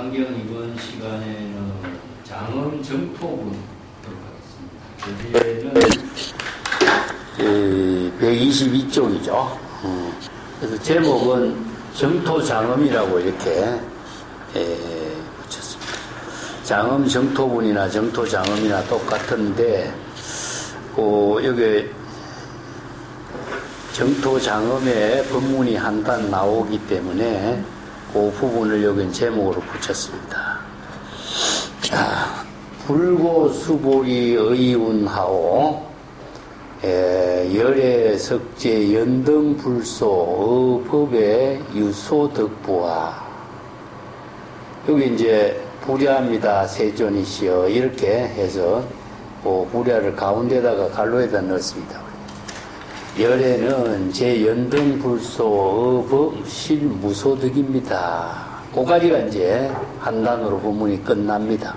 건강경 이번 시간에는 장엄 정토분 하겠습니다. 여기에는 122쪽이죠. 그래서 제목은 정토장엄이라고 이렇게 붙였습니다. 장엄 정토분이나 정토장엄이나 똑같은데 여기 정토장엄에 법문이 한 단 나오기 때문에 그 부분을 여기 제목으로 붙였습니다. 자, 불고수보리 의운하오 열애석제 연등불소 법의 유소덕부와 여기 이제 불야입니다. 세존이시여 이렇게 해서 불야를 가운데다가 갈로에다 넣었습니다. 열애는 제 연등불소 법 실무소득입니다. 그까지가 이제 한 단어로 본문이 끝납니다.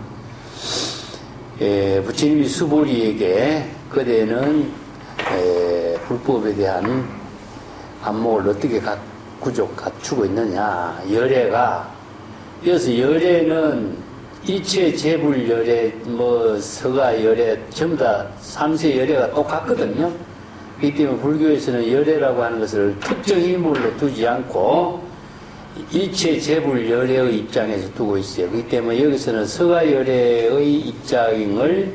부처님이 수보리에게 그대는 불법에 대한 안목을 어떻게 갖추고 있느냐. 열애가 그래서 열애는 이체 재불 열애 서가 열애 전부 다 삼세 열애가 똑같거든요. 그렇기 때문에 불교에서는 열애라고 하는 것을 특정 인물로 두지 않고 일체 재불 열애의 입장에서 두고 있어요. 그렇기 때문에 여기서는 서가 열애의 입장을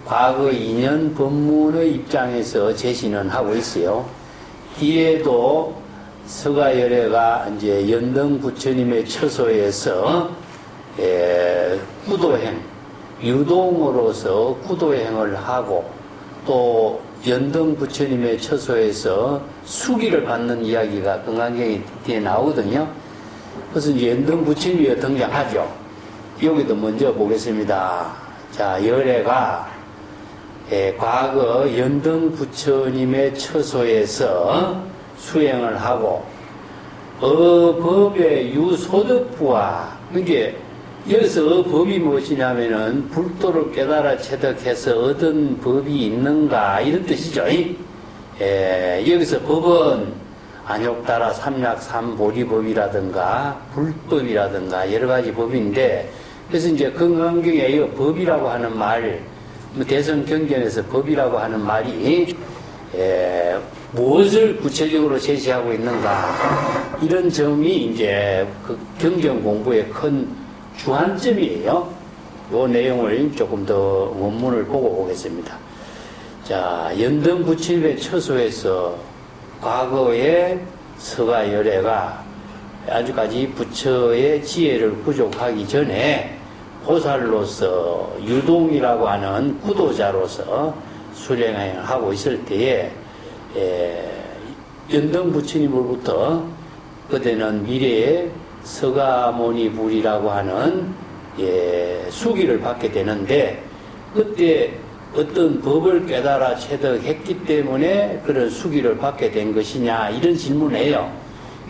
과거 인연 법문의 입장에서 제시는 하고 있어요. 뒤에도 서가 열애가 이제 연등 부처님의 처소에서 구도행, 유동으로서 구도행을 하고 또 연등 부처님의 처소에서 수기를 받는 이야기가 건강경에 뒤에 나오거든요. 그래서 이제 연등 부처님이 등장하죠. 여기도 먼저 보겠습니다. 자, 열애가 과거 연등 부처님의 처소에서 수행을 하고 법의 유소득부와 이게 여기서 법이 무엇이냐면은 불도를 깨달아 체득해서 얻은 법이 있는가 이런 뜻이죠. 여기서 법은 안욕따라 삼약 삼보리법이라든가 불법이라든가 여러 가지 법인데 그래서 이제 건강경에 이 법이라고 하는 말 대성경전에서 법이라고 하는 말이 무엇을 구체적으로 제시하고 있는가 이런 점이 이제 그 경전 공부의 큰 주안점이에요. 이 내용을 조금 더 원문을 보고 오겠습니다. 자, 연등 부처님의 처소에서 과거의 서가 열애가 아직까지 부처의 지혜를 부족하기 전에 보살로서 유동이라고 하는 구도자로서 수행을 하고 있을 때에 연등 부처님으로부터 그때는 미래에 서가모니 불이라고 하는 수기를 받게 되는데 그때 어떤 법을 깨달아 체득했기 때문에 그런 수기를 받게 된 것이냐 이런 질문이에요.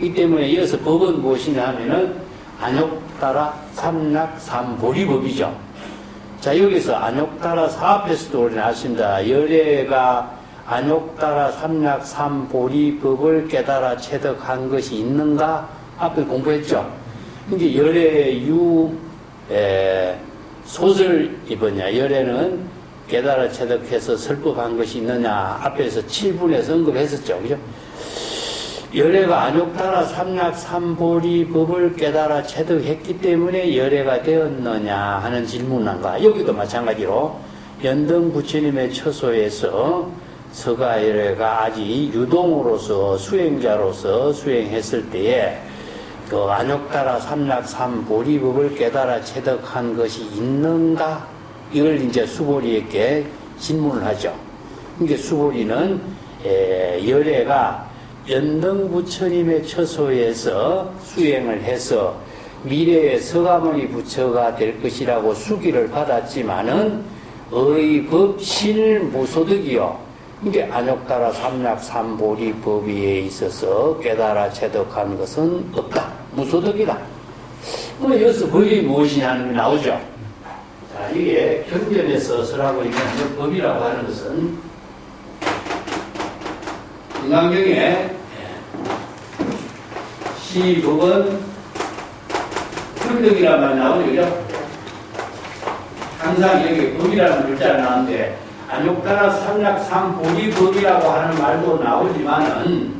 이 때문에 이어서 법은 무엇이냐 하면은 안욕따라 삼약 삼보리법이죠. 자, 여기서 안욕따라 사앞에서도 우리는 아십니다. 열애가 안욕따라 삼약 삼보리법을 깨달아 체득한 것이 있는가? 앞에 공부했죠. 이제 열애 소설이 뭐냐. 열애는 깨달아 체득해서 설법한 것이 있느냐. 앞에서 7분에서 언급했었죠. 그죠? 열애가 안욕따라 삼약 삼보리법을 깨달아 체득했기 때문에 열애가 되었느냐 하는 질문인가. 여기도 마찬가지로 연등 부처님의 처소에서 서가 열애가 아직 유동으로서 수행자로서 수행했을 때에 그 안욕따라 삼약 삼보리법을 깨달아 체득한 것이 있는가? 이걸 이제 수보리에게 질문을 하죠. 이게 수보리는 열애가 연등 부처님의 처소에서 수행을 해서 미래의 서가모니 부처가 될 것이라고 수기를 받았지만은 의법 실무소득이요. 이게 안욕따라 삼약 삼보리법에 있어서 깨달아 체득한 것은 없다. 무소득이다. 그럼 여기서 법이 무엇이냐 하는 게 나오죠. 자, 이게 경전에서 설하고 있는 법이라고 하는 것은 건강경에 시법은 평등이란 말 나오죠, 그죠? 항상 여기 법이라는 글자가 나오는데, 안욕따라 삼약삼보리법이라고 하는 말도 나오지만은,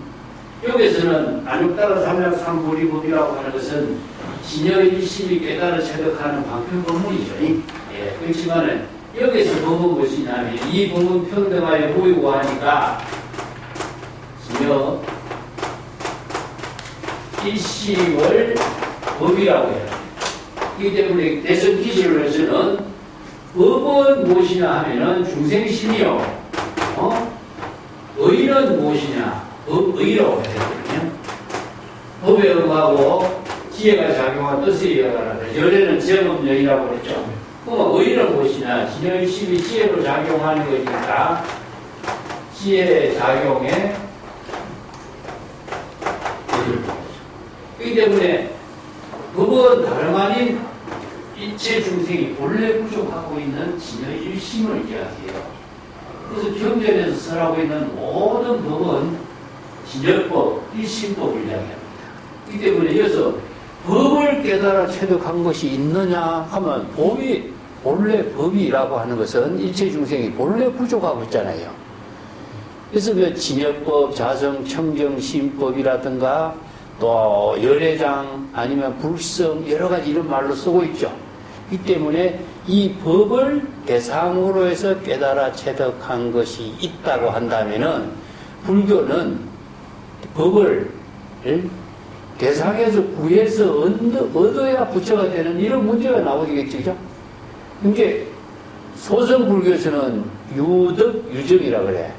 여기서는 안욕따라 삼약삼보리법이라고 하는 것은 진여 일심이 깨달아 체득하는 방편법문이죠. 예, 그렇지만은, 여기서 법은 무엇이냐면, 이 법은 평등하여 보이고 하니까, 진여 일심을 법이라고 해요. 이 때문에 대선 기술에서는 법은 무엇이냐 하면은 중생심이요. 의는 무엇이냐? 의라고 해요. 법에 응하고 지혜가 작용한 뜻에 이어가라. 열애는 제법여의라고 그랬죠. 그럼 의는 무엇이냐? 진여일심이 지혜로 작용하는 거니까 지혜 작용에 그렇기 때문에 법은 다름 아닌 일체 중생이 본래 부족하고 있는 진여일심을 이야기해요. 그래서 경전에서 설하고 있는 모든 법은 진여법, 일심법을 이야기합니다. 그렇기 때문에 여기서 법을 깨달아 체득한 것이 있느냐 하면 법이 본래 법이라고 하는 것은 일체 중생이 본래 부족하고 있잖아요. 그래서 그 진여법, 자성, 청정, 심법이라든가 또 열애장 아니면 불성 여러 가지 이런 말로 쓰고 있죠. 이 때문에 이 법을 대상으로 해서 깨달아 체득한 것이 있다고 한다면은 불교는 법을 대상에서 구해서 얻어야 부처가 되는 이런 문제가 나오겠죠. 이게 소성 불교에서는 유덕, 유정이라 그래.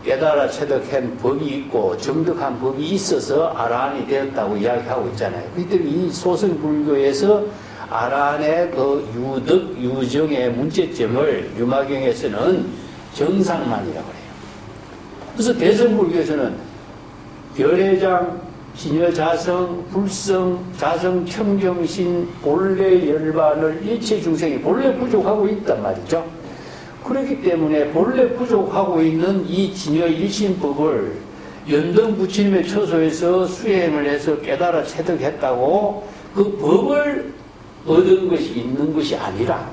깨달아 체득한 법이 있고 정득한 법이 있어서 아라한이 되었다고 이야기하고 있잖아요. 그렇기 때문에 이 소성 불교에서 아라한의 그 유덕, 유정의 문제점을 유마경에서는 정상만이라고 해요. 그래서 대성 불교에서는 열애장, 진여자성, 불성, 자성, 청정신, 본래 열반을 일체 중생이 본래 부족하고 있단 말이죠. 그렇기 때문에 본래 부족하고 있는 이 진여일심법을 연등 부처님의 처소에서 수행을 해서 깨달아 체득했다고 그 법을 얻은 것이 있는 것이 아니라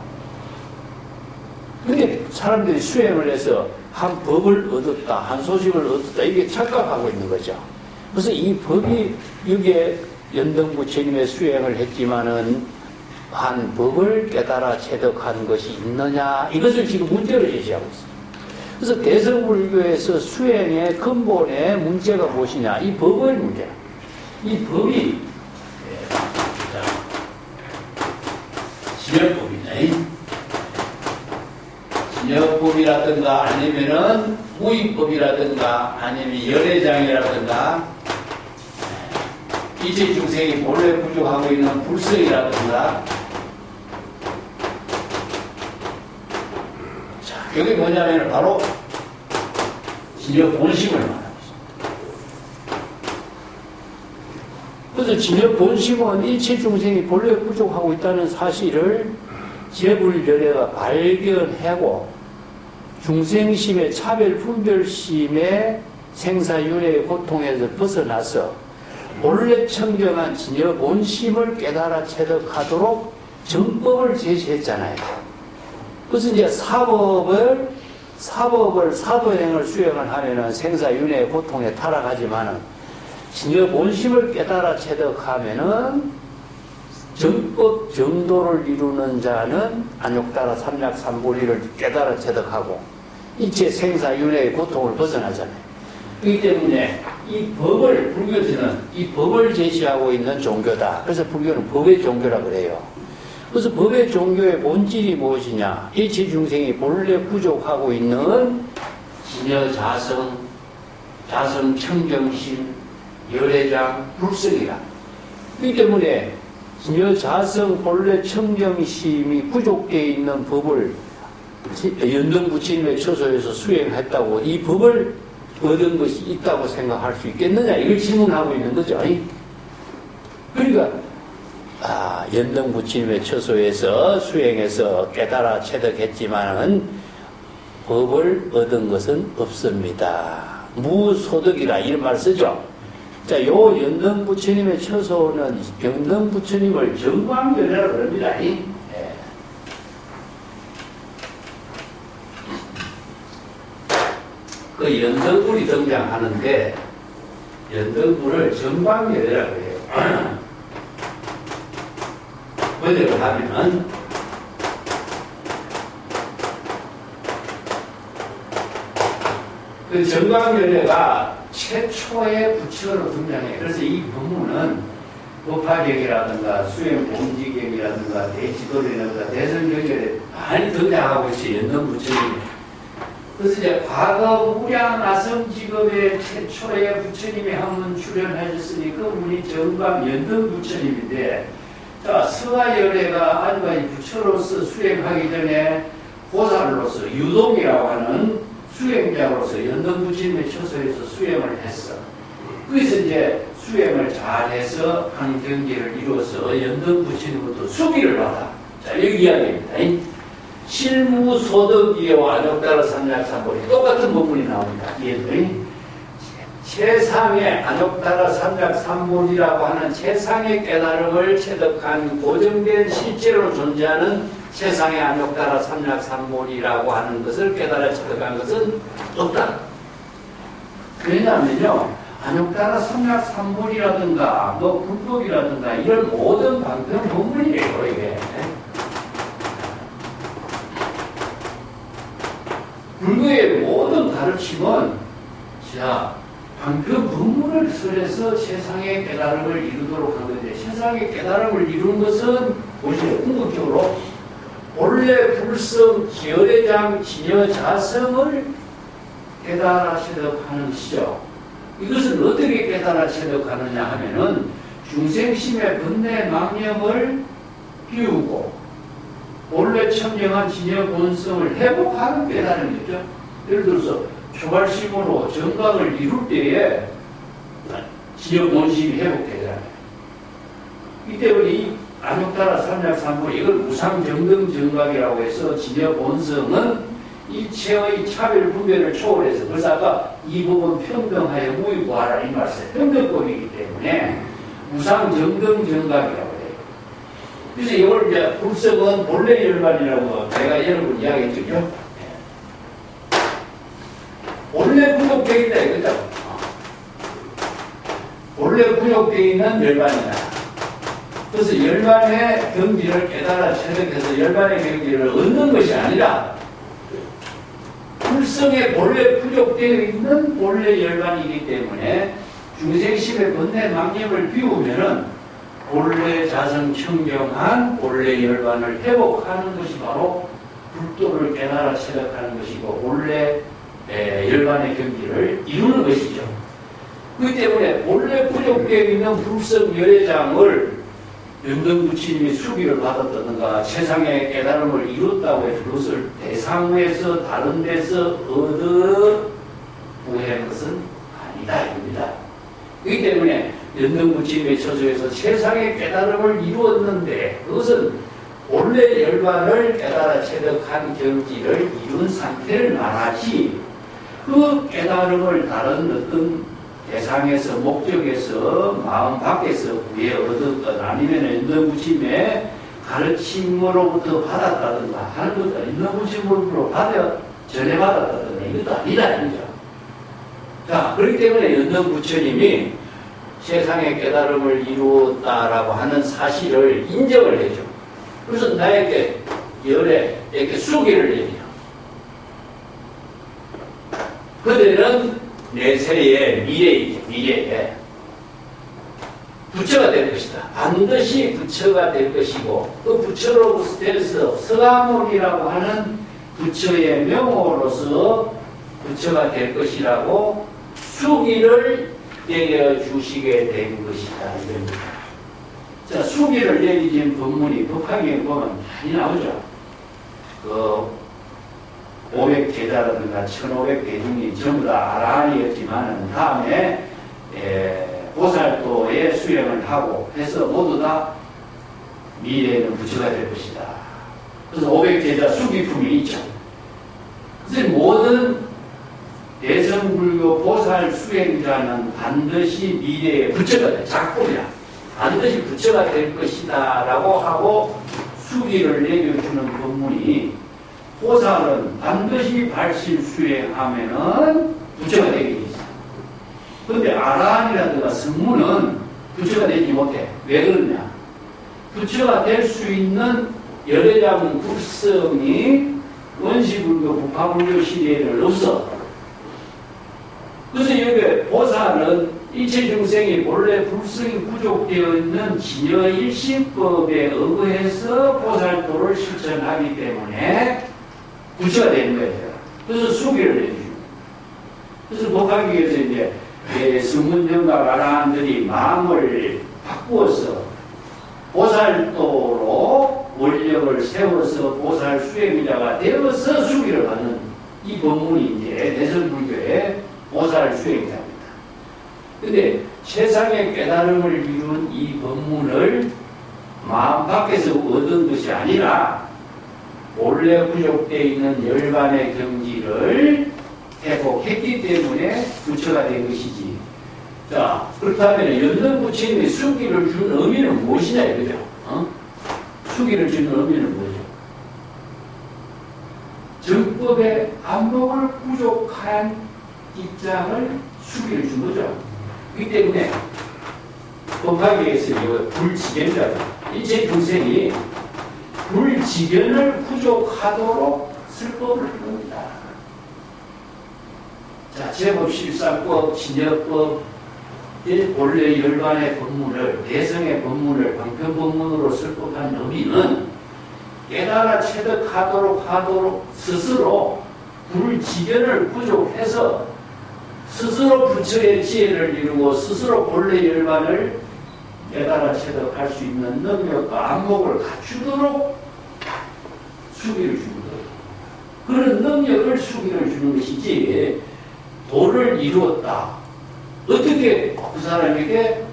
근데 사람들이 수행을 해서 한 법을 얻었다, 한 소식을 얻었다 이게 착각하고 있는 거죠. 그래서 이 법이 여기에 연등 부처님의 수행을 했지만은 한 법을 깨달아 체득한 것이 있느냐 이것을 지금 문제로 제시하고 있습니다. 그래서 대성불교에서 수행의 근본의 문제가 무엇이냐 이 법의 문제. 이 법이 진여법이네. 진여법이라든가 아니면은 무의법이라든가 아니면 열애장이라든가 이제 중생이 본래 부족하고 있는 불성이라든가 자, 여기 뭐냐면 바로 진여 본심을 말하고 있습니다. 그래서 진여 본심은 일체 중생이 본래 부족하고 있다는 사실을 제불열애가 발견하고 중생심의 차별 분별심의 생사윤회의 고통에서 벗어나서 본래 청정한 진여 본심을 깨달아 체득하도록 정법을 제시했잖아요. 그래서 이제 사도행을 수행을 하면은 생사윤회의 고통에 타락하지만은 진여 본심을 깨달아 체득하면은 정법 정도를 이루는 자는 안욕따라 삼약삼보리를 깨달아 체득하고 일체 생사윤회의 고통을 벗어나잖아요. 그렇기 때문에 이 법을 불교에서는 이 법을 제시하고 있는 종교다. 그래서 불교는 법의 종교라 그래요. 그래서 법의 종교의 본질이 무엇이냐? 일체 중생이 본래 부족하고 있는 진여 자성, 자성 청정심, 열애장, 불성이라. 그렇기 때문에 진여 자성 본래 청정심이 부족되어 있는 법을 연등 부처님의 처소에서 수행했다고 이 법을 얻은 것이 있다고 생각할 수 있겠느냐 이걸 질문하고 있는 거죠. 그러니까 연등 부처님의 처소에서 수행해서 깨달아 체득했지만은 법을 얻은 것은 없습니다. 무소득이라 이런 말 쓰죠. 자, 요 연등 부처님의 처소는 연등 부처님을 정광열애라고 그럽니다. 예. 그 연등불이 등장하는데 연등불을 정광열애라고 해요. 뭐를 하면은 그 정광열애가 최초의 부처로 등장해요. 그래서 이 법문은 법화경이라든가 수행공지경이라든가 대지도리라든가 대성경에 많이 등장하고 있어요. 연등부처님이. 그래서 이제 과거 무량아성직업의 최초의 부처님이 한번 출연하셨으니 그분이 정광 연등부처님인데, 자, 서가열애가 아직까지 부처로서 수행하기 전에 보살로서 유동이라고 하는 수행자로서 연등부처님의 처소에서 수행을 했어. 그래서 이제 수행을 잘해서 한 경지를 이루어서 연등부처님부터 수기를 받아. 자, 여기 이야기입니다. 실무소득이와 안욕따라 삼약삼보리 똑같은 부분이 나옵니다. 얘들이 최상의 안욕따라 삼약삼보리라고 하는 최상의 깨달음을 체득한 고정된 실제로 존재하는 세상의 안욕따라 삼약삼보리라고 하는 것을 깨달아 체득한 것은 없다. 왜냐하면요, 안욕따라 삼약삼보리라든가 뭐 불법이라든가 이런 모든 방편 법문이에요. 이게 불교의 모든 가르침은 자 방편 법문을 설해서 세상의 깨달음을 이루도록 한 건데, 세상의 깨달음을 이루는 것은 보시죠. 궁극적으로 본래 불성 기열의장 진여자성을 깨달아 체득하는 것이죠. 이것을 어떻게 깨달아 체득하느냐 하면은 중생심의 번뇌 망념을 비우고 본래 천명한 진여 본성을 회복하는 깨달음이죠. 예를 들어서 초발심으로 정각을 이룰 때에 진여 본심이 회복되잖아요. 이때 우리 안욕따라 삼약삼보 이걸 무상정등 정각이라고 해서 진여 본성은 일체의 차별 분별을 초월해서, 그래서 아까 이 부분 평등하여 무의고하라 이 말씀 평등법이기 때문에 무상정등 정각이라고 해요. 그래서 이걸 이제 불성은 본래 열반이라고 제가 여러분 이야기했죠. 본래 부족되어 있다 이거죠. 본래 부족되어 있는 열반이다. 그래서 열반의 경지를 깨달아 체득해서 열반의 경지를 얻는 것이 아니라 불성에 본래 부족되어 있는 본래 열반이기 때문에 중생심의 번뇌 망념을 비우면은 본래 자성 청정한 본래 열반을 회복하는 것이 바로 불도를 깨달아 체득하는 것이고 본래 열반의 경지를 이루는 것이죠. 그렇기 때문에 본래 부족되어 있는 불성 열애장을 연등부처님이 수기를 받았다든가 세상의 깨달음을 이뤘다고 해서 그것을 대상에서 다른 데서 얻어 구한 것은 아니다 이겁니다. 그렇기 때문에 연등부처님의 처소에서 세상의 깨달음을 이루었는데 그것은 본래 열반을 깨달아 체득한 경지를 이룬 상태를 말하지, 그 깨달음을 다른 어떤 대상에서 목적에서 마음 밖에서 구해 얻었던 아니면 연등부처님의 가르침으로부터 받았다든가 하는 것도 연등부처님으로 전해받았다든가 이것도 아니다 이거죠. 자, 그렇기 때문에 연등부처님이 세상의 깨달음을 이루었다라고 하는 사실을 인정을 해줘. 그래서 나에게 열에 이렇게 수기를 내려. 그들은 내세의 미래에 부처가 될 것이다. 반드시 부처가 될 것이고 그 부처로서 서가모니라고 하는 부처의 명호로서 부처가 될 것이라고 수기를 내려주시게 된 것이다. 이겁니다. 자, 수기를 내리신 법문이 법화경에 보면 많이 나오죠. 그 500제자라든가 1500대중이 전부 다 아라한이었지만 다음에 보살도의 수행을 하고 해서 모두 다 미래에는 부처가 될 것이다. 그래서 500제자 수기품이 있죠. 그래서 모든 대성불교 보살 수행자는 반드시 미래의 부처가 돼. 작품이야. 반드시 부처가 될 것이다 라고 하고 수기를 내려주는 법문이 보살은 반드시 발심 수행하면은 부처가 되게 돼 있어. 근데 아라한이라든가 성문은 부처가 되지 못해. 왜 그러냐? 부처가 될 수 있는 열애장 불성이 원시불교, 부파불교 시대에는 없어. 그래서 여기 보살은 일체 중생이 본래 불성이 부족되어 있는 진여일신법에 의거해서 보살도를 실천하기 때문에 부처가 되는 거예요. 그래서 수기를 해주죠. 그래서 복하기 위해서 이제 성문정각 아라한들이 마음을 바꾸어서 보살도로 원력을 세워서 보살 수행자가 되어서 수기를 하는 이 법문이 이제 대성불교의 보살 수행자입니다. 근데 세상의 깨달음을 이룬 이 법문을 마음 밖에서 얻은 것이 아니라 원래 부족되어 있는 열반의 경지를 회복했기 때문에 부처가 된 것이지. 자, 그렇다면 연등 부처님이 수기를 준 의미는 무엇이냐 이거죠. 수기를 주는 의미는 뭐죠? 정법의 안목을 부족한 입장을 수기를 준 거죠. 그렇기 때문에 법화계에서 불지견자 일체 중생이 불지견을 부족하도록 쓸법을 하는 겁니다. 자, 제법 실상법, 진여법, 본래 열반의 법문을, 대성의 법문을 방편법문으로 쓸법한 의미는 깨달아 체득하도록 스스로 불지견을 부족해서 스스로 부처의 지혜를 이루고 스스로 본래 열반을 깨달아 체득할 수 있는 능력과 안목을 갖추도록 수기를 주는 거예요. 그런 능력을 수기를 주는 것이지 도를 이루었다. 어떻게 그 사람에게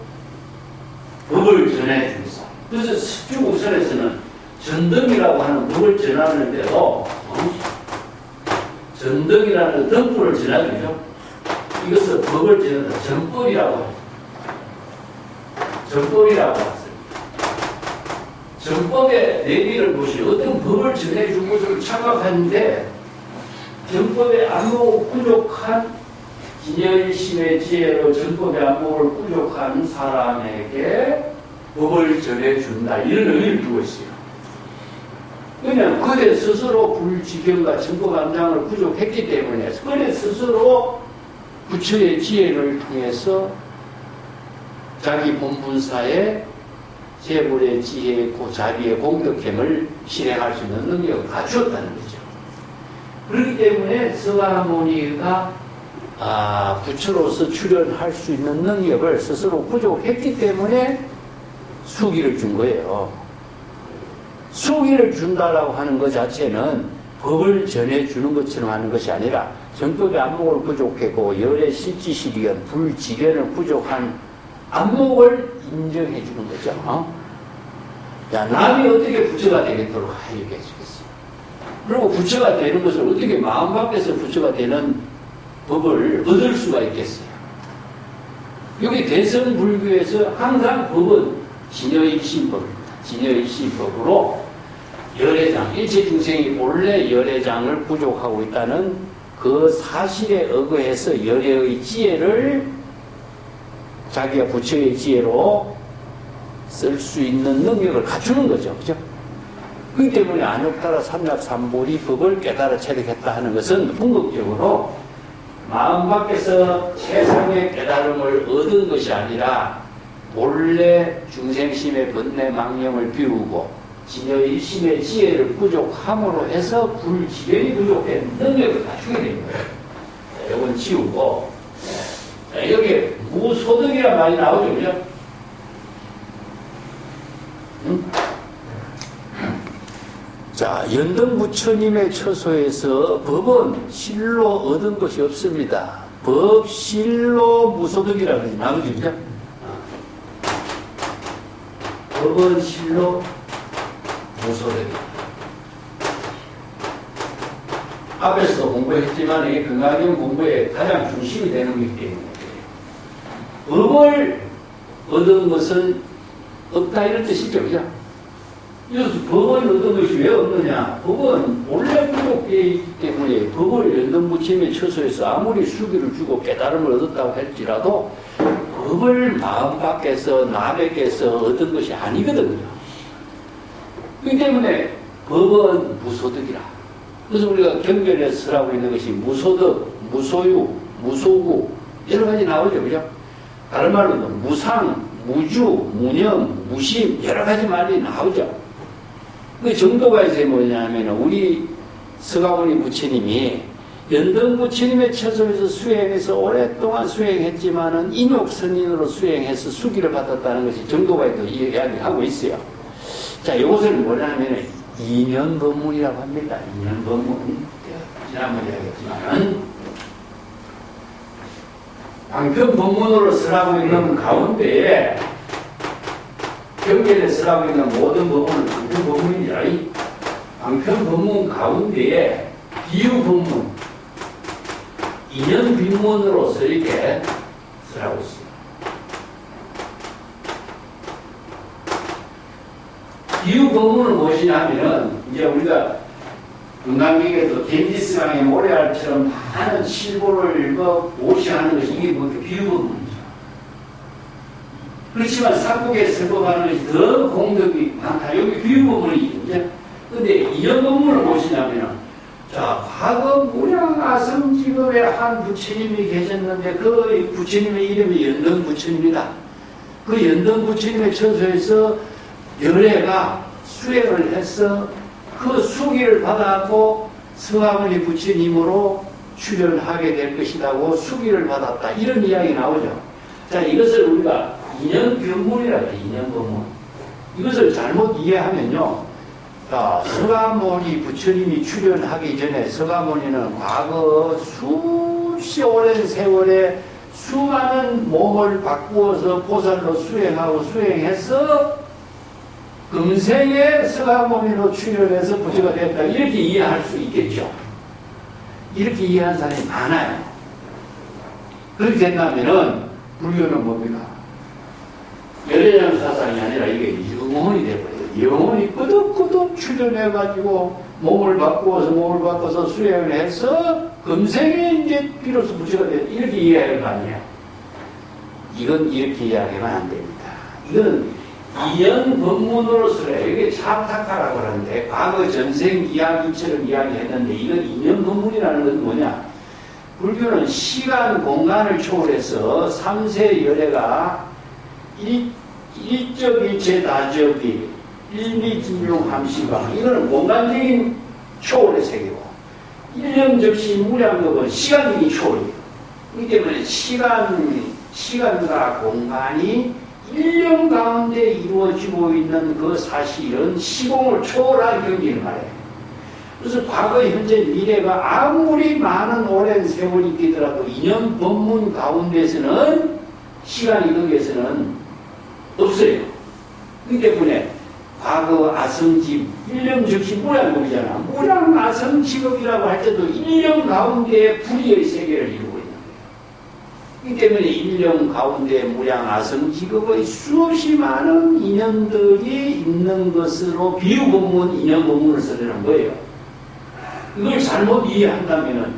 법을 전해주겠어? 그래서 중국선에서는 전등이라고 하는 법을 전하는데도 전등이라는 등불을 전하죠. 이것을 법을 전한다. 전법이라고 하죠. 전법이라고 했어요. 전법의 내비를 보시 어떤 법을 전해준 것을 착각하는데 전법의 안목을 부족한 진여일심의 지혜로 전법의 안목을 부족한 사람에게 법을 전해준다. 이런 의미를 두고 있어요. 그냥 그대 스스로 불지견과 전법 안장을 부족했기 때문에 그대 스스로 부처의 지혜를 통해서 자기 본분사의 재물의 지혜, 자기의 공덕행을 실행할 수 있는 능력을 갖추었다는 거죠. 그렇기 때문에 서가모니가 부처로서 출현할 수 있는 능력을 스스로 부족했기 때문에 수기를 준 거예요. 수기를 준다라고 하는 것 자체는 법을 전해주는 것처럼 하는 것이 아니라 정법의 안목을 부족했고 열의 실지실이견, 불지견을 부족한 안목을 인정해 주는 거죠. 남이 어떻게 부처가 되겠도록 하게 해주겠어요. 그리고 부처가 되는 것을 어떻게 마음 밖에서 부처가 되는 법을 얻을 수가 있겠어요. 여기 대성불교에서 항상 법은 진여일신법입니다. 진여일신법으로 열애장, 일체 중생이 본래 열애장을 부족하고 있다는 그 사실에 의거해서 열애의 지혜를 자기가 부처의 지혜로 쓸 수 있는 능력을 갖추는 거죠. 그죠? 그렇기 때문에 안욕따라 삼납삼보리 법을 깨달아 체득했다 하는 것은 궁극적으로 마음 밖에서 세상의 깨달음을 얻은 것이 아니라 본래 중생심의 번뇌 망령을 비우고 진여일심의 지혜를 부족함으로 해서 불지견이 부족된 능력을 갖추게 된 거예요. 이건 지우고 여기 무소득이란 말이 나오죠. 그죠? 자, 연등부처님의 처소에서 법은 실로 얻은 것이 없습니다. 법 실로 무소득이라는 것이 나오죠. 그죠? 법은 실로 무소득이다. 앞에서도 공부했지만 이게 건강경 공부의 가장 중심이 되는 거기 때문에 법을 얻은 것은 없다 이런 뜻이죠. 그죠? 그래서 법을 얻은 것이 왜 없느냐? 법은 원래 부족되어 있기 때문에 법을 연등부침에 처소해서 아무리 수기를 주고 깨달음을 얻었다고 할지라도 법을 마음 밖에서 나 밖에서 얻은 것이 아니거든요. 그렇기 때문에 법은 무소득이라. 그래서 우리가 경전에 쓰라고 있는 것이 무소득, 무소유, 무소구 여러 가지 나오죠. 그죠? 다른 말로는 무상, 무주, 무념, 무심 여러 가지 말이 나오죠. 그 정도가 이제 뭐냐면 우리 서가모니 부처님이 연등 부처님의 처소에서 수행해서 오랫동안 수행했지만은 인욕선인으로 수행해서 수기를 받았다는 것이 정도가 또 이야기하고 있어요. 자, 이것을 뭐냐면 인연법문이라고 합니다. 인연법문. 지난번에 이야기했지만은 방편법문으로 쓰라고 있는 가운데에 경전에 쓰라고 있는 모든 법문은 방편법문이니라. 방편법문 가운데에 비유법문, 인연빈문으로서 이렇게 쓰라고 있습니다. 비유법문은 무엇이냐 하면은 이제 우리가 건강기계에도 겐지스강의 모래알처럼 많은 실보를 모시하는 것이 이게 뭐 비유법문이죠. 그렇지만 삼국에 설법하는 것이 더 공덕이 많다. 여기 비유법문이죠. 근데 인연법문은 무엇이냐면은 자, 과거 무량아성지급에 한 부처님이 계셨는데 그 부처님의 이름이 연등부처님이다. 그 연등부처님의 처소에서 열애가 수행을 해서 그 수기를 받았고 서가모니 부처님으로 출연하게 될 것이라고 수기를 받았다. 이런 이야기 나오죠. 자, 이것을 우리가 인연변문이라 해요. 인연변문. 이것을 잘못 이해하면요. 자, 서가모니 부처님이 출연하기 전에 서가모니는 과거 수시 오랜 세월에 수많은 몸을 바꾸어서 보살로 수행하고 수행해서 금생에 서가모니로 출연해서 부처가 되었다. 이렇게 이해할 수 있겠죠. 이렇게 이해하는 사람이 많아요. 그렇게 된다면은 불교는 뭡니까? 열애장 사상이 아니라 이게 영혼이 되어버려요. 영혼이 끄덕끄덕 출연해가지고 몸을 바꿔서 수행을 해서 금생에 이제 비로소 부처가 되었다. 이렇게 이해할 거 아니에요. 이건 이렇게 이야기하면 안 됩니다. 이건 이연 법문으로서는 이게 차타카라고 하는데 과거 전생 이야기처럼 이야기했는데 이건 인연 법문이라는 건 뭐냐? 불교는 시간, 공간을 초월해서 삼세 열애가 일적일체 다적이 일미진용 함시방 이거는 공간적인 초월의 세계고 일념적시 무량겁은 시간적인 초월이에요. 그렇기 때문에 시간과 공간이 일념 가운데 이루어지고 있는 그 사실은 시공을 초월한 경지를 말해요. 그래서 과거, 현재, 미래가 아무리 많은 오랜 세월이 있더라도 인연 법문 가운데서는 시간이 거기에서는 없어요. 그렇기 때문에 과거 아성집, 일념 즉시 무량겁이잖아. 무량 아성직업이라고 할 때도 일념 가운데 불의의 세계를 이루고 있는 거예요. 그렇기 때문에 일념 가운데 무량 아성직업의 수없이 많은 인연들이 있는 것으로 비유법문, 인연법문을 쓰려는 거예요. 이걸 잘못 이해한다면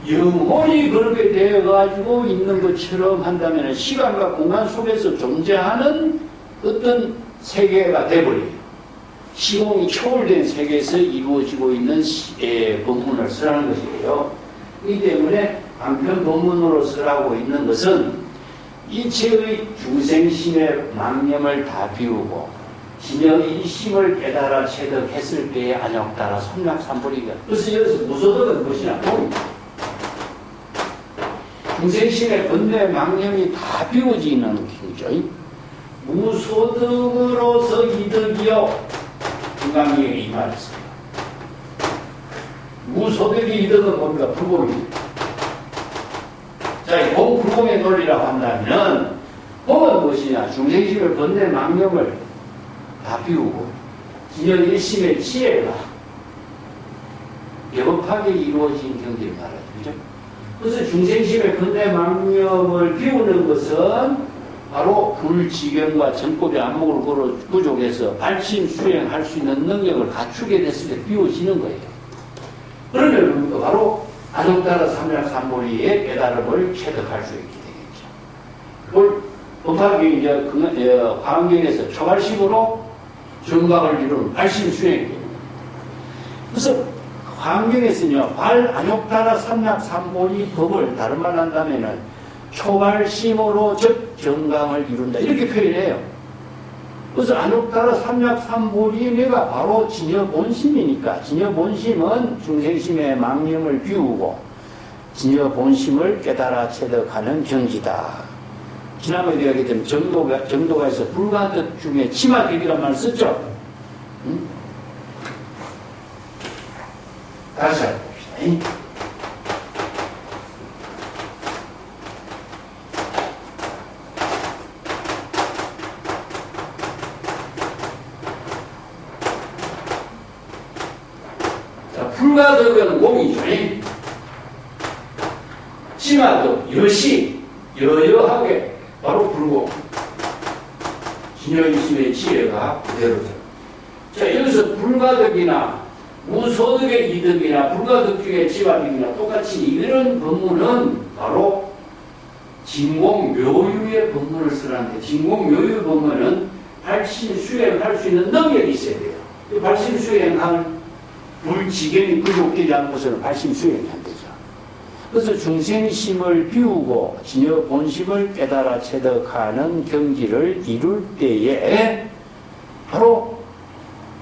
영혼이 그렇게 되어가지고 있는 것처럼 한다면 시간과 공간 속에서 존재하는 어떤 세계가 되어버려요. 시공이 초월된 세계에서 이루어지고 있는 법문을 쓰라는 것이에요. 이 때문에 한편 법문으로 쓰라고 있는 것은 이체의 중생심의 망념을 다 비우고 진여 일심을 깨달아 체득했을 때의 안욕 따라 손락삼불이다. 그래서 여기서 무소득은 무엇이냐? 중생심의 번뇌 망념이 다 비워지는 경우죠. 무소득으로서 이득이요. 건강기에 이 말을 써요. 무소득이 이득은 뭡니까? 불공입니다. 자, 이 불공의 논리라고 한다면 공은 무엇이냐? 중생심의 번뇌 망념을 다 비우고 진여 일심의 지혜가 비겁하게 이루어진 경기를 말하죠. 그죠? 그래서 중생심의 근대 망념을 비우는 것은 바로 불지경과 정법의 안목을 구족해서 발심 수행할 수 있는 능력을 갖추게 됐을 때 비워지는 거예요. 그러면 바로 아정따라 삼약삼보리의 깨달음을 체득할 수 있게 되겠죠. 법화경이 이제 화엄경에서 초발심으로 정각을 이루는 발심 수행입니다. 그래서 화엄경에서는요, 안욕따라 삼약삼보리 법을 다른 말로 한다면은 초발심으로 즉 정강을 이룬다 이렇게 표현해요. 그래서 안욕따라 삼약삼보리 내가 바로 진여본심이니까, 진여본심은 중생심의 망념을 비우고 진여본심을 깨달아 체득하는 경지다. 지난번에 이야기 된 정도가에서 불가득 중에 치마득이란 말을 썼죠. 응? 다시 한번 봅시다. 자, 불가득은 몸이죠. 치마득, 여하게 바로 불고 진여의심의 지혜가 그대로죠. 자, 여기서 불가득이나 무소득의 이득이나 불가득 중의 지화득이나 똑같이 이런 법문은 바로 진공묘유의 법문을 쓰라는데, 진공묘유 법문은 발심 수행할 수 있는 능력이 있어야 돼요. 발심 수행할 불지경이 부족되지 않고서는 발심 수행이 안 되죠. 그래서 중생심을 비우고 진여 본심을 깨달아 체득하는 경지를 이룰 때에 바로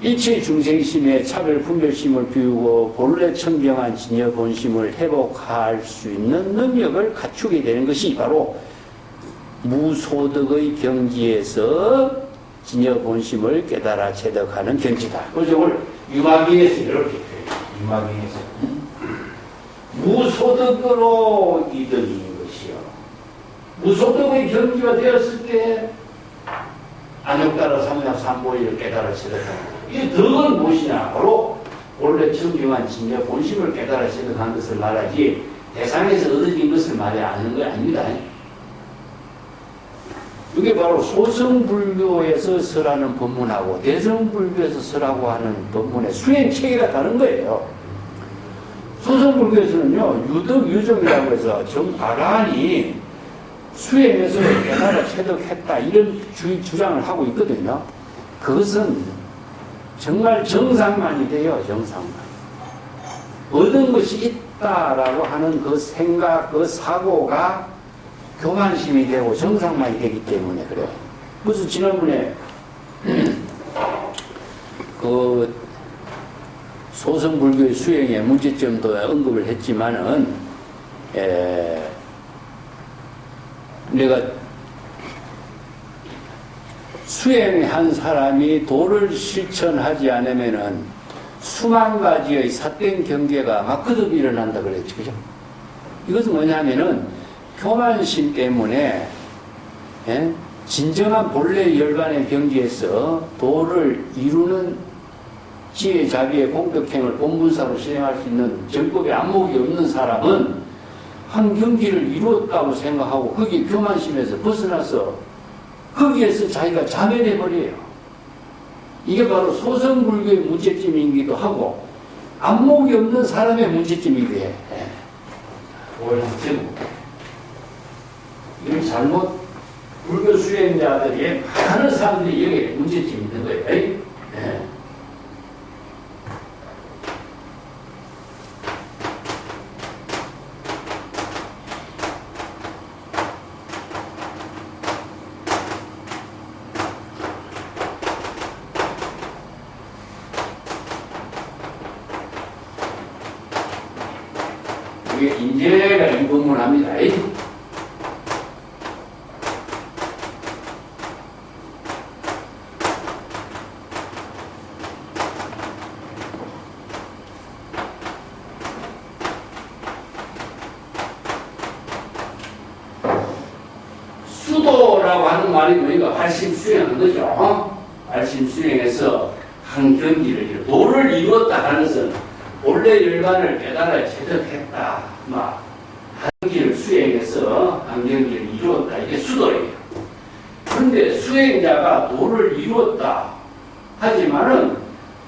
일체 중생심의 차별 분별심을 비우고 본래 청정한 진여 본심을 회복할 수 있는 능력을 갖추게 되는 것이 바로 무소득의 경지에서 진여 본심을 깨달아 체득하는 경지다. 그래서 오늘 유마경에서 이렇게 표현해요. 유마경에서 무소득으로 이득인 것이요. 무소득의 경지가 되었을 때 안욕따라 삼약삼보리를 깨달아 체득하는 것. 이 덕은 무엇이냐? 바로 원래 청정한 진여 본심을 깨달아 체득한 것을 말하지 대상에서 얻어진 것을 말이 않는 거 아닙니다. 이게 바로 소성불교에서 설하는 법문하고 대성불교에서 설하고 하는 법문의 수행체계가 다른 거예요. 소성불교에서는요, 유득유정이라고 해서 정아란이 수행해서 깨달아 체득했다 이런 주장을 하고 있거든요. 그것은 정말 정상만이 돼요. 정상만. 얻은 것이 있다라고 하는 그 생각, 그 사고가 교만심이 되고 정상만이 되기 때문에 그래요. 그래서 지난번에 그 소성불교의 수행의 문제점도 언급을 했지만은 내가 수행한 사람이 도를 실천하지 않으면은 수만 가지의 삿된 경계가 막 거듭 일어난다 그랬죠. 그죠? 이것은 뭐냐면은 교만심 때문에 진정한 본래 열반의 경지에서 도를 이루는 지혜 자비의 공덕행을 본분사로 실행할 수 있는 정법의 안목이 없는 사람은 한 경지를 이루었다고 생각하고 거기 교만심에서 벗어나서 거기에서 자기가 자멸해버려요. 이게 바로 소성불교의 문제점이기도 하고 안목이 없는 사람의 문제점이기도 해. 이건 잘못 불교 수행자들이 많은 사람들이 여기에 문제점이 있는 거예요. 네. 이게 인재가 이법문합니다. 수도라고 하는 말이 뭐니까 발심 수행하는 거죠. 발심 수행해서 한 경지를 도를 이루었다 하는 것은 본래 열반을 깨달아 체득했다. 막 한경지를 수행해서 한경지를 이루었다. 이게 수도예요. 그런데 수행자가 도를 이루었다. 하지만은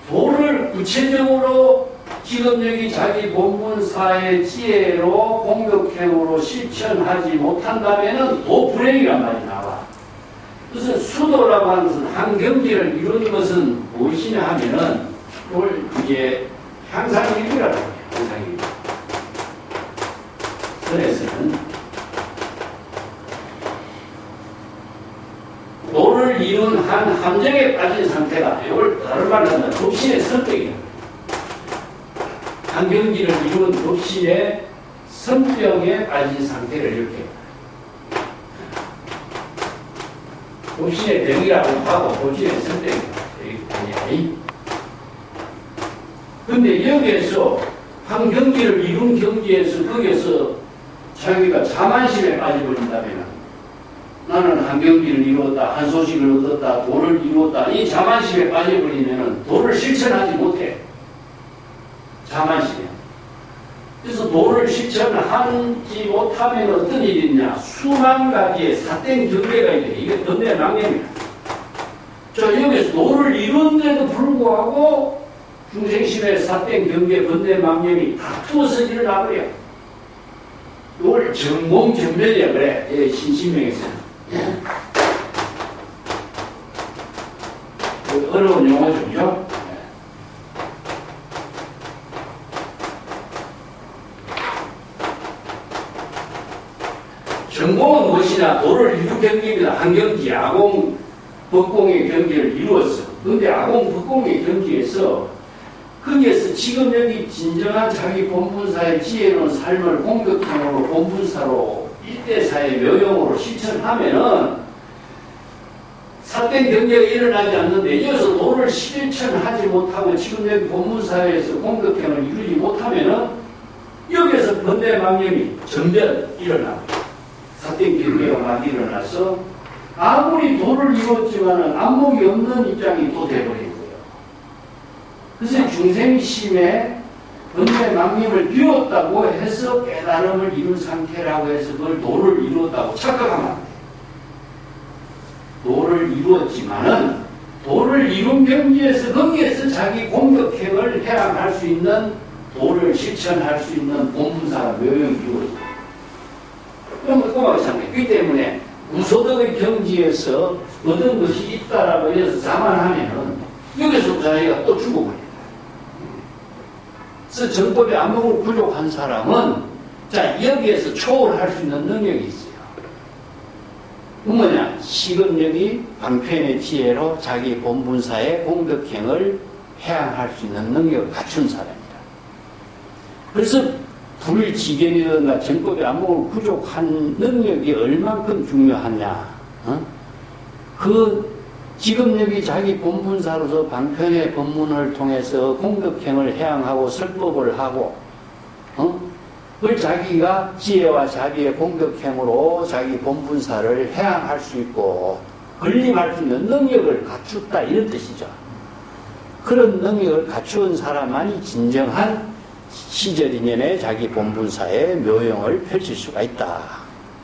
도를 구체적으로 지금 여기 자기 본문사의 지혜로 공격행으로 실천하지 못한다면은 도불행이란 말이 나와. 그래서 수도라고 하는 것은 한경지를 이룬 것은 무엇이냐 하면은 그걸 이제 향상일비라고 해요. 향상일비. 그래서는 도를 이룬 한 함정에 빠진 상태가 이걸 다른 말로 하면 dob신의 선병이에요. 한경지를 이룬 dob신의 선병에 빠진 상태를 이렇게 dob신의 병이라고 하고 dob신의 선병이에요. 근데 여기에서 한경지를 이룬 경지에서 거기에서 자기가 자만심에 빠져버린다면 나는 한경지를 이루었다, 한 소식을 얻었다, 도를 이루었다. 이 자만심에 빠져버리면 도를 실천하지 못해. 자만심에. 그래서 도를 실천하지 못하면 어떤 일이 있냐. 수만 가지의 삿된 경계가 있네. 이게 번뇌망념이야. 자, 여기서 도를 이루는데도 불구하고 중생심의 삿된 경계, 번뇌망념이 다투어서 일어나버려. 이걸 정몽정멸이야 그래. 신신명에서는. 어려운 용어죠, 그죠? 정공은 무엇이냐? 도를 이룬 경지입니다. 한경지, 아공, 법공의 경지를 이루었어. 그런데 아공, 법공의 경지에서 거기에서 지금 여기 진정한 자기 본분사의 지혜로운 삶을 공격형으로 본분사로 일대사의 묘용으로 실천하면은 삿된 경계가 일어나지 않는데 이어서 도를 실천하지 못하고 지금 여기 본분사에서 공격형을 이루지 못하면은 여기에서 번뇌망념이 점점 일어나고 삿된 경계가 막 일어나서 아무리 도를 이뤘지만은 안목이 없는 입장이 또 돼버리는 거예요. 그래서 중생심에 번뇌망념을 비웠다고 해서 깨달음을 이룬 상태라고 해서 그걸 도를 이루었다고 착각하면 안 돼. 도를 이루었지만은 도를 이룬 경지에서 거기에서 자기 공격행을 해양할 수 있는 도를 실천할 수 있는 본분사가 묘용이 이루어져. 그럼 그거하고 상관해. 그렇기 때문에 무소득의 경지에서 얻은 것이 있다라고 해서 자만하면은 여기서 자기가 또 죽어버려. 그래서 정법에 안목을 부족한 사람은 자 여기에서 초월할 수 있는 능력이 있어요. 그 뭐냐? 시금력이 방편의 지혜로 자기 본분사의 공덕행을 해양할 수 있는 능력을 갖춘 사람이다. 그래서 불지견이든가 정법에 안목을 부족한 능력이 얼만큼 중요하냐? 그 지금 여기 자기 본분사로서 방편의 법문을 통해서 공덕행을 해양하고 설법을 하고, 그걸 자기가 지혜와 자비의 공덕행으로 자기 본분사를 해양할 수 있고, 건립할 수 있는 능력을 갖췄다, 이런 뜻이죠. 그런 능력을 갖춘 사람만이 진정한 시절인연의 자기 본분사의 묘용을 펼칠 수가 있다.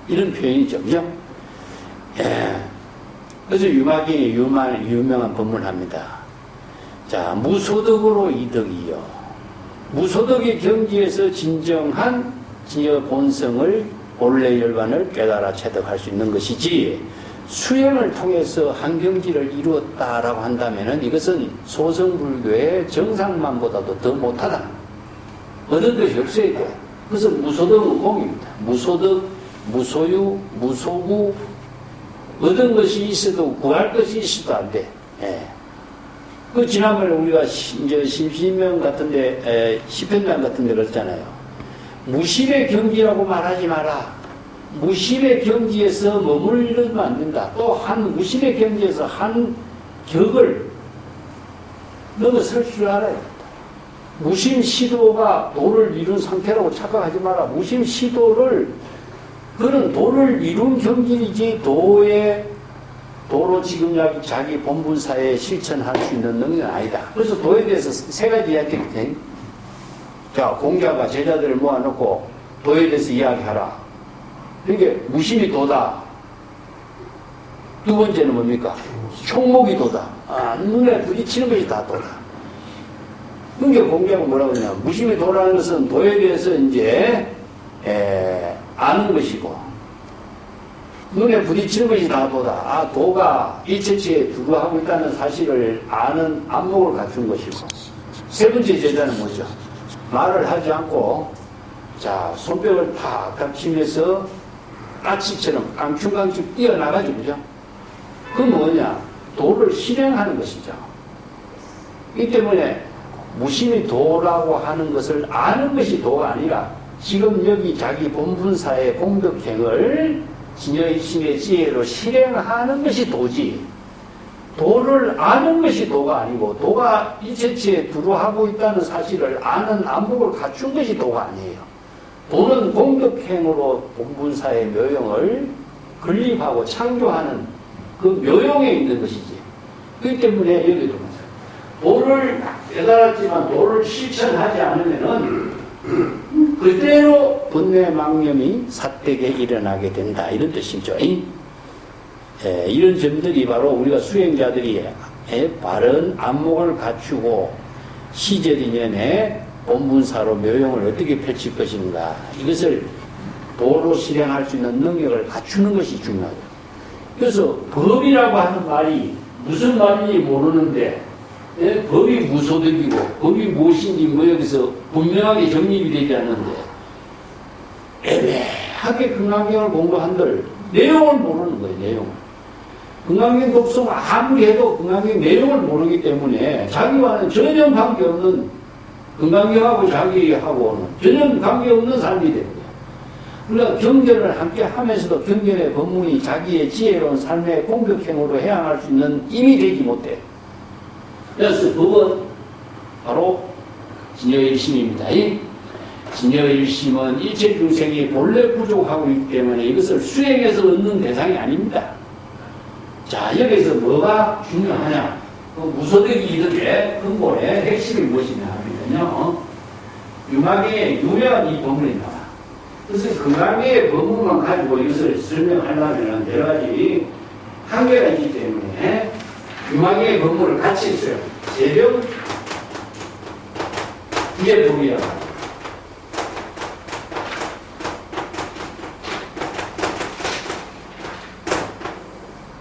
이런 표현이죠. 그죠? 예. 그래서 유막이 유명한 법문을 합니다. 자, 무소득으로 이득이요. 무소득의 경지에서 진정한 지어 본성을 본래 열반을 깨달아 체득할 수 있는 것이지 수행을 통해서 한경지를 이루었다라고 한다면은 이것은 소성불교의 정상만보다도 더 못하다. 얻은 것이 없어야 돼. 그래서 무소득은 공입니다. 무소득, 무소유, 무소구, 얻은 것이 있어도 구할 것이 있어도 안 돼. 예. 그 지난번에 우리가 이제 심신명 같은데 시편단 같은데 그랬잖아요. 무심의 경지라고 말하지 마라. 무심의 경지에서 머물러면 안 된다. 또 한 무심의 경지에서 한 격을 넘어설 줄 알아야 된다. 무심 시도가 도를 이룬 상태라고 착각하지 마라. 무심 시도를 그는 도를 이룬 경지이지 도로 지금 자기 본분사에 실천할 수 있는 능력은 아니다. 그래서 도에 대해서 세 가지 이야기를 해. 자, 공자가 제자들을 모아놓고 도에 대해서 이야기하라. 그러니까 무심이 도다. 두 번째는 뭡니까? 총목이 도다. 눈에 부딪히는 것이 다 도다. 그러니까 공자가 뭐라고 하냐. 무심이 도라는 것은 도에 대해서 이제, 아는 것이고, 눈에 부딪히는 것이 다 도다. 도가 일체치에 두루하고 있다는 사실을 아는 안목을 갖춘 것이고, 세 번째 제자는 뭐죠? 말을 하지 않고, 자, 손뼉을 탁 닥치면서 까치처럼 깡충깡충 뛰어나가죠, 그죠? 그건 뭐냐? 도를 실행하는 것이죠. 이 때문에 무심히 도라고 하는 것을 아는 것이 도가 아니라 지금 여기 자기 본분사의 공덕행을 진여일심의 지혜로 실행하는 것이 도지. 도를 아는 것이 도가 아니고 도가 일체치에 두루하고 있다는 사실을 아는 안목을 갖춘 것이 도가 아니에요. 도는 공덕행으로 본분사의 묘용을 건립하고 창조하는 그 묘용에 있는 것이지. 그렇기 때문에 여기도 도를 깨달았지만 도를 실천하지 않으면은 그대로 번뇌망념이 사택에 일어나게 된다. 이런 뜻이죠. 이런 점들이 바로 우리가 수행자들이 바른 안목을 갖추고 시절인연에 본분사로 묘용을 어떻게 펼칠 것인가. 이것을 도로 실행할 수 있는 능력을 갖추는 것이 중요하다. 그래서 법이라고 하는 말이 무슨 말인지 모르는데 법이 무소득이고 법이 무엇인지 뭐 여기서 분명하게 정립이 되지 않는데 애매하게 금강경을 공부한들 내용을 모르는 거예요. 내용을. 금강경 독송 아무리 해도 금강경 내용을 모르기 때문에 자기와는 전혀 관계없는 금강경하고 자기하고는 전혀 관계없는 삶이 됩니다. 그러니까 경전을 함께 하면서도 경전의 법문이 자기의 지혜로운 삶의 공덕행으로 해양할 수 있는 힘이 되지 못해. 그래서 법은 바로 진여일심입니다. 진여일심은 일체 중생이 본래 부족하고 있기 때문에 이것을 수행해서 얻는 대상이 아닙니다. 자, 여기서 뭐가 중요하냐? 그 무소득이 이득의 근본의 핵심이 무엇이냐 하면요. 유마계의 유명한 이 법문이 나와. 그래서 금강계의 법문만 가지고 이것을 설명하려면 여러 가지 한계가 있기 때문에 유마계의 법문을 같이 써요. 제병 뒤에 법이야.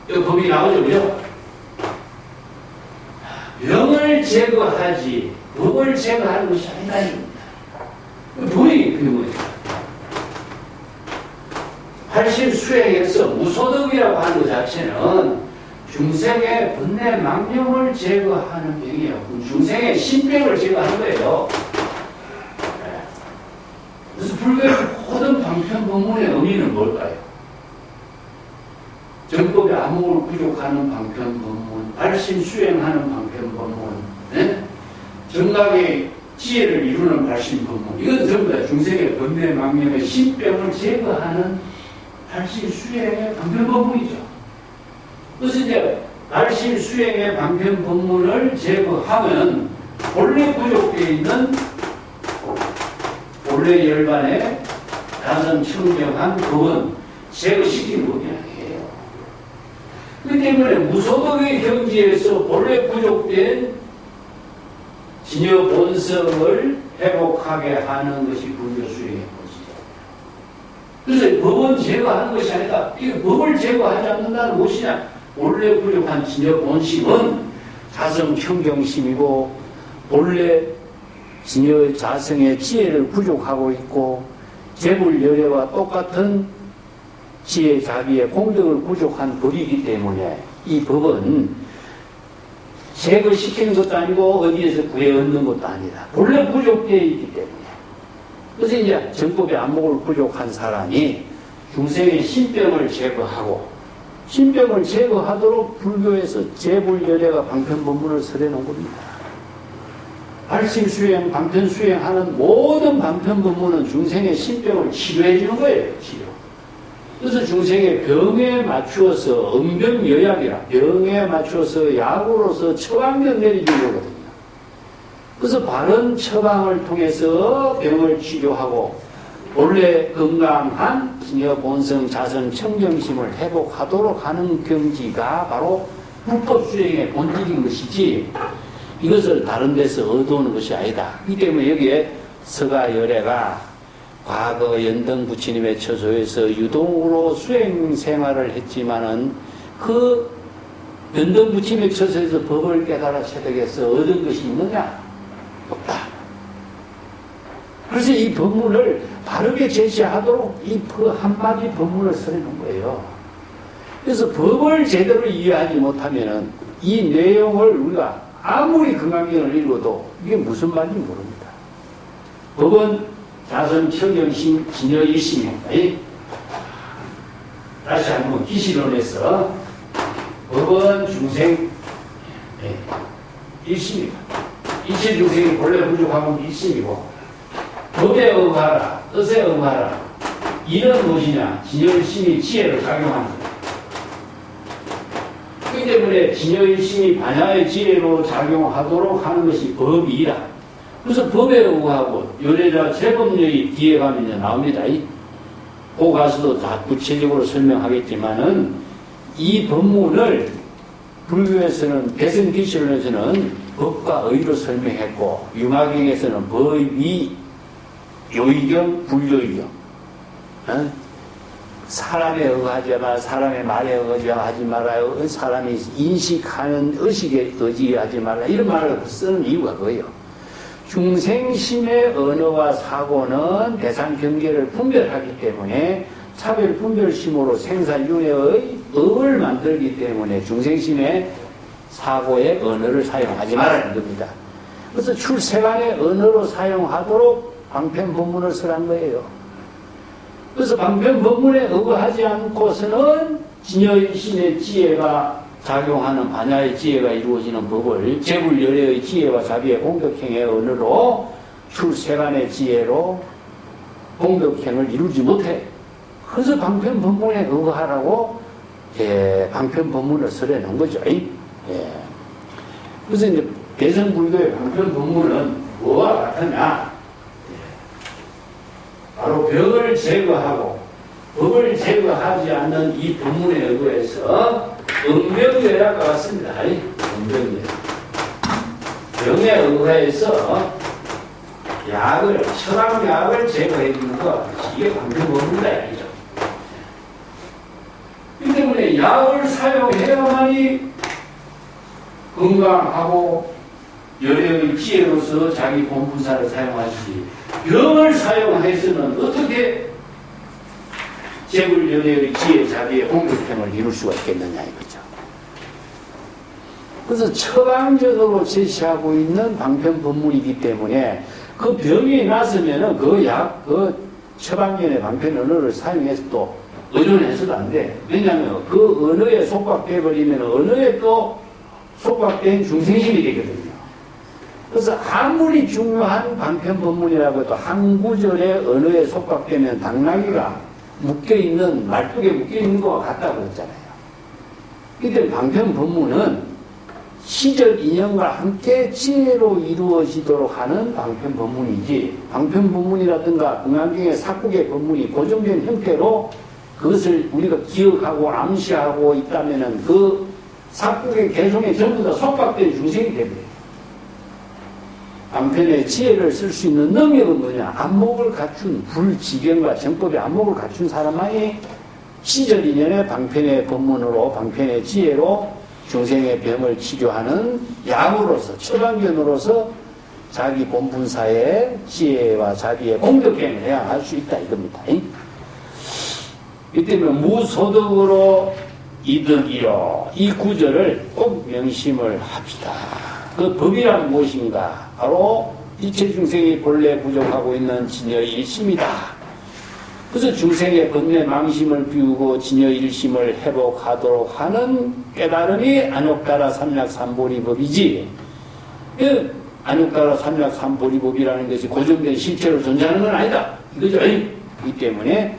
이 법이 나오죠, 그죠? 병을 제거하지 법을 제거하는 것이 아니다. 법이 그게 뭐예요? 팔심 수행에서 무소득이라고 하는 것 자체는 중생의 번뇌 망념을 제거하는 병이에요. 중생의 신병을 제거하는 거예요. 그래서 불교의 모든 방편 법문의 의미는 뭘까요? 정법의 암호를 부족하는 방편 법문, 발심 수행하는 방편 법문, 네? 정각의 지혜를 이루는 발심 법문, 이건 전부 다 중생의 번뇌 망념의 신병을 제거하는 발심 수행의 방편 법문이죠. 그래서 이제 발심 수행의 방편 법문을 제거하면 본래 부족되어 있는 본래 열반의 다선 청정한 법은 제거시키는 법이 아니에요. 그 때문에 무소득의 경지에서 본래 부족된 진여 본성을 회복하게 하는 것이 불교 수행의 본질이에요. 그래서 법은 제거하는 것이 아니라 이 법을 제거하지 않는다는 무엇이냐? 본래 부족한 진여 본심은 자성 청경심이고 본래 진여 자성의 지혜를 부족하고 있고 재불열애와 똑같은 지혜 자비의 공덕을 부족한 법이기 때문에 이 법은 제거시키는 것도 아니고 어디에서 구해 얻는 것도 아니다. 본래 부족되어 있기 때문에. 그래서 이제 정법의 안목을 부족한 사람이 중생의 신병을 제거하고 신병을 제거하도록 불교에서 재불열애가 방편법문을 설해놓은 겁니다. 발심수행, 방편수행하는 모든 방편법문은 중생의 신병을 치료해 주는 거예요. 치료. 그래서 중생의 병에 맞추어서 음병여약이라 병에 맞추어서 약으로서 처방전 내려주는 거거든요. 그래서 바른 처방을 통해서 병을 치료하고 본래 건강한 진여 본성 자선 청정심을 회복하도록 하는 경지가 바로 불법 수행의 본질인 것이지 이것을 다른 데서 얻어오는 것이 아니다. 이 때문에 여기에 서가열애가 과거 연등 부처님의 처소에서 유동으로 수행 생활을 했지만은 그 연등 부처님의 처소에서 법을 깨달아 체득해서 얻은 것이 있느냐? 없다. 그래서 이 법문을 바르게 제시하도록 이 한마디 법문을 써내는 거예요. 그래서 법을 제대로 이해하지 못하면은 이 내용을 우리가 아무리 금강경을 읽어도 이게 무슨 말인지 모릅니다. 법은 자선 청정심 진여일심입니다. 다시 한번 기시론에서 법은 중생 일심입니다. 일체 중생이 본래 부족하면 일심이고 법에 응하라, 뜻에 응하라. 이는 무엇이냐? 진여일심이 지혜로 작용합니다. 그렇기 때문에 진여일심이 반야의 지혜로 작용하도록 하는 것이 법이라. 그래서 법에 응하고 요래자 재법률이 뒤에 가면 이제 나옵니다. 그 가서도 다 구체적으로 설명하겠지만은 이 법문을 불교에서는 배승기실론에서는 법과 의로 설명했고 융화경에서는 법이 요의경, 불요의경. 사람에 의하지 마라, 사람의 말에 의하지 말아요. 사람이 인식하는 의식에 의지하지 말라. 이런 말을 쓰는 이유가 그거예요. 중생심의 언어와 사고는 대상 경계를 분별하기 때문에 차별 분별심으로 생사윤회의 업을 만들기 때문에 중생심의 사고의 언어를 사용하지 말라는 겁니다. 그래서 출세간의 언어로 사용하도록 방편법문을 쓰란 거예요. 그래서 방편법문에 의거하지 않고서는 진여일심의 지혜가 작용하는 반야의 지혜가 이루어지는 법을 재불열애의 지혜와 자비의 공덕행의 언어로 출세간의 지혜로 공덕행을 이루지 못해. 그래서 방편법문에 의거하라고 방편법문을 쓰려는 거죠. 그래서 이제 대성불교의 방편법문은 뭐와 같으냐? 바로 벽을 제거하고 법을 제거하지 않는 이 법문에 의거해서 음병열애가 같습니다. 음병열애. 병에 의거해서 약을, 처방약을 제거해 주는 것, 이게 방편법문이다. 이죠. 이 때문에 약을 사용해야만이 건강하고 열애의 지혜로서 자기 본분사를 사용하시지 병을 사용해서는 어떻게 재불열애의 지혜, 자비의 공덕행을 이룰 수가 있겠느냐 이거죠. 그래서 처방전으로 제시하고 있는 방편법문이기 때문에 그 병이 났으면은 그 약, 그 처방전의 방편 언어를 사용해서 또 의존해서도 안 돼. 왜냐하면 그 언어에 속박돼 버리면 언어에 또 속박된 중생심이 되거든요. 그래서 아무리 중요한 방편법문이라고 해도 한 구절의 언어에 속박되면 당나귀가 묶여있는, 말뚝에 묶여있는 것과 같다고 했잖아요. 그때 방편법문은 시적 인연과 함께 지혜로 이루어지도록 하는 방편법문이지, 방편법문이라든가 금강경의 사국의 법문이 고정된 형태로 그것을 우리가 기억하고 암시하고 있다면은 그 사국의 개성에 전부 다 속박된 중생이 됩니다. 방편의 지혜를 쓸 수 있는 능력은 뭐냐? 안목을 갖춘 불지경과 정법의 안목을 갖춘 사람만이 시절 인연의 방편의 법문으로 방편의 지혜로 중생의 병을 치료하는 약으로서 처방전으로서 자기 본분사의 지혜와 자기의 공덕행을 해야 할 수 있다 이겁니다. 이 때문에 무소득으로 이득이요. 이 구절을 꼭 명심을 합시다. 그 법이란 무엇인가? 바로 일체 중생이 본래 부족하고 있는 진여일심이다. 그래서 중생의 번뇌 망심을 비우고 진여일심을 회복하도록 하는 깨달음이 안욕따라 삼약삼보리법이지. 안욕따라 삼약삼보리법이라는 것이 고정된 실체로 존재하는 건 아니다. 이거죠. 이 때문에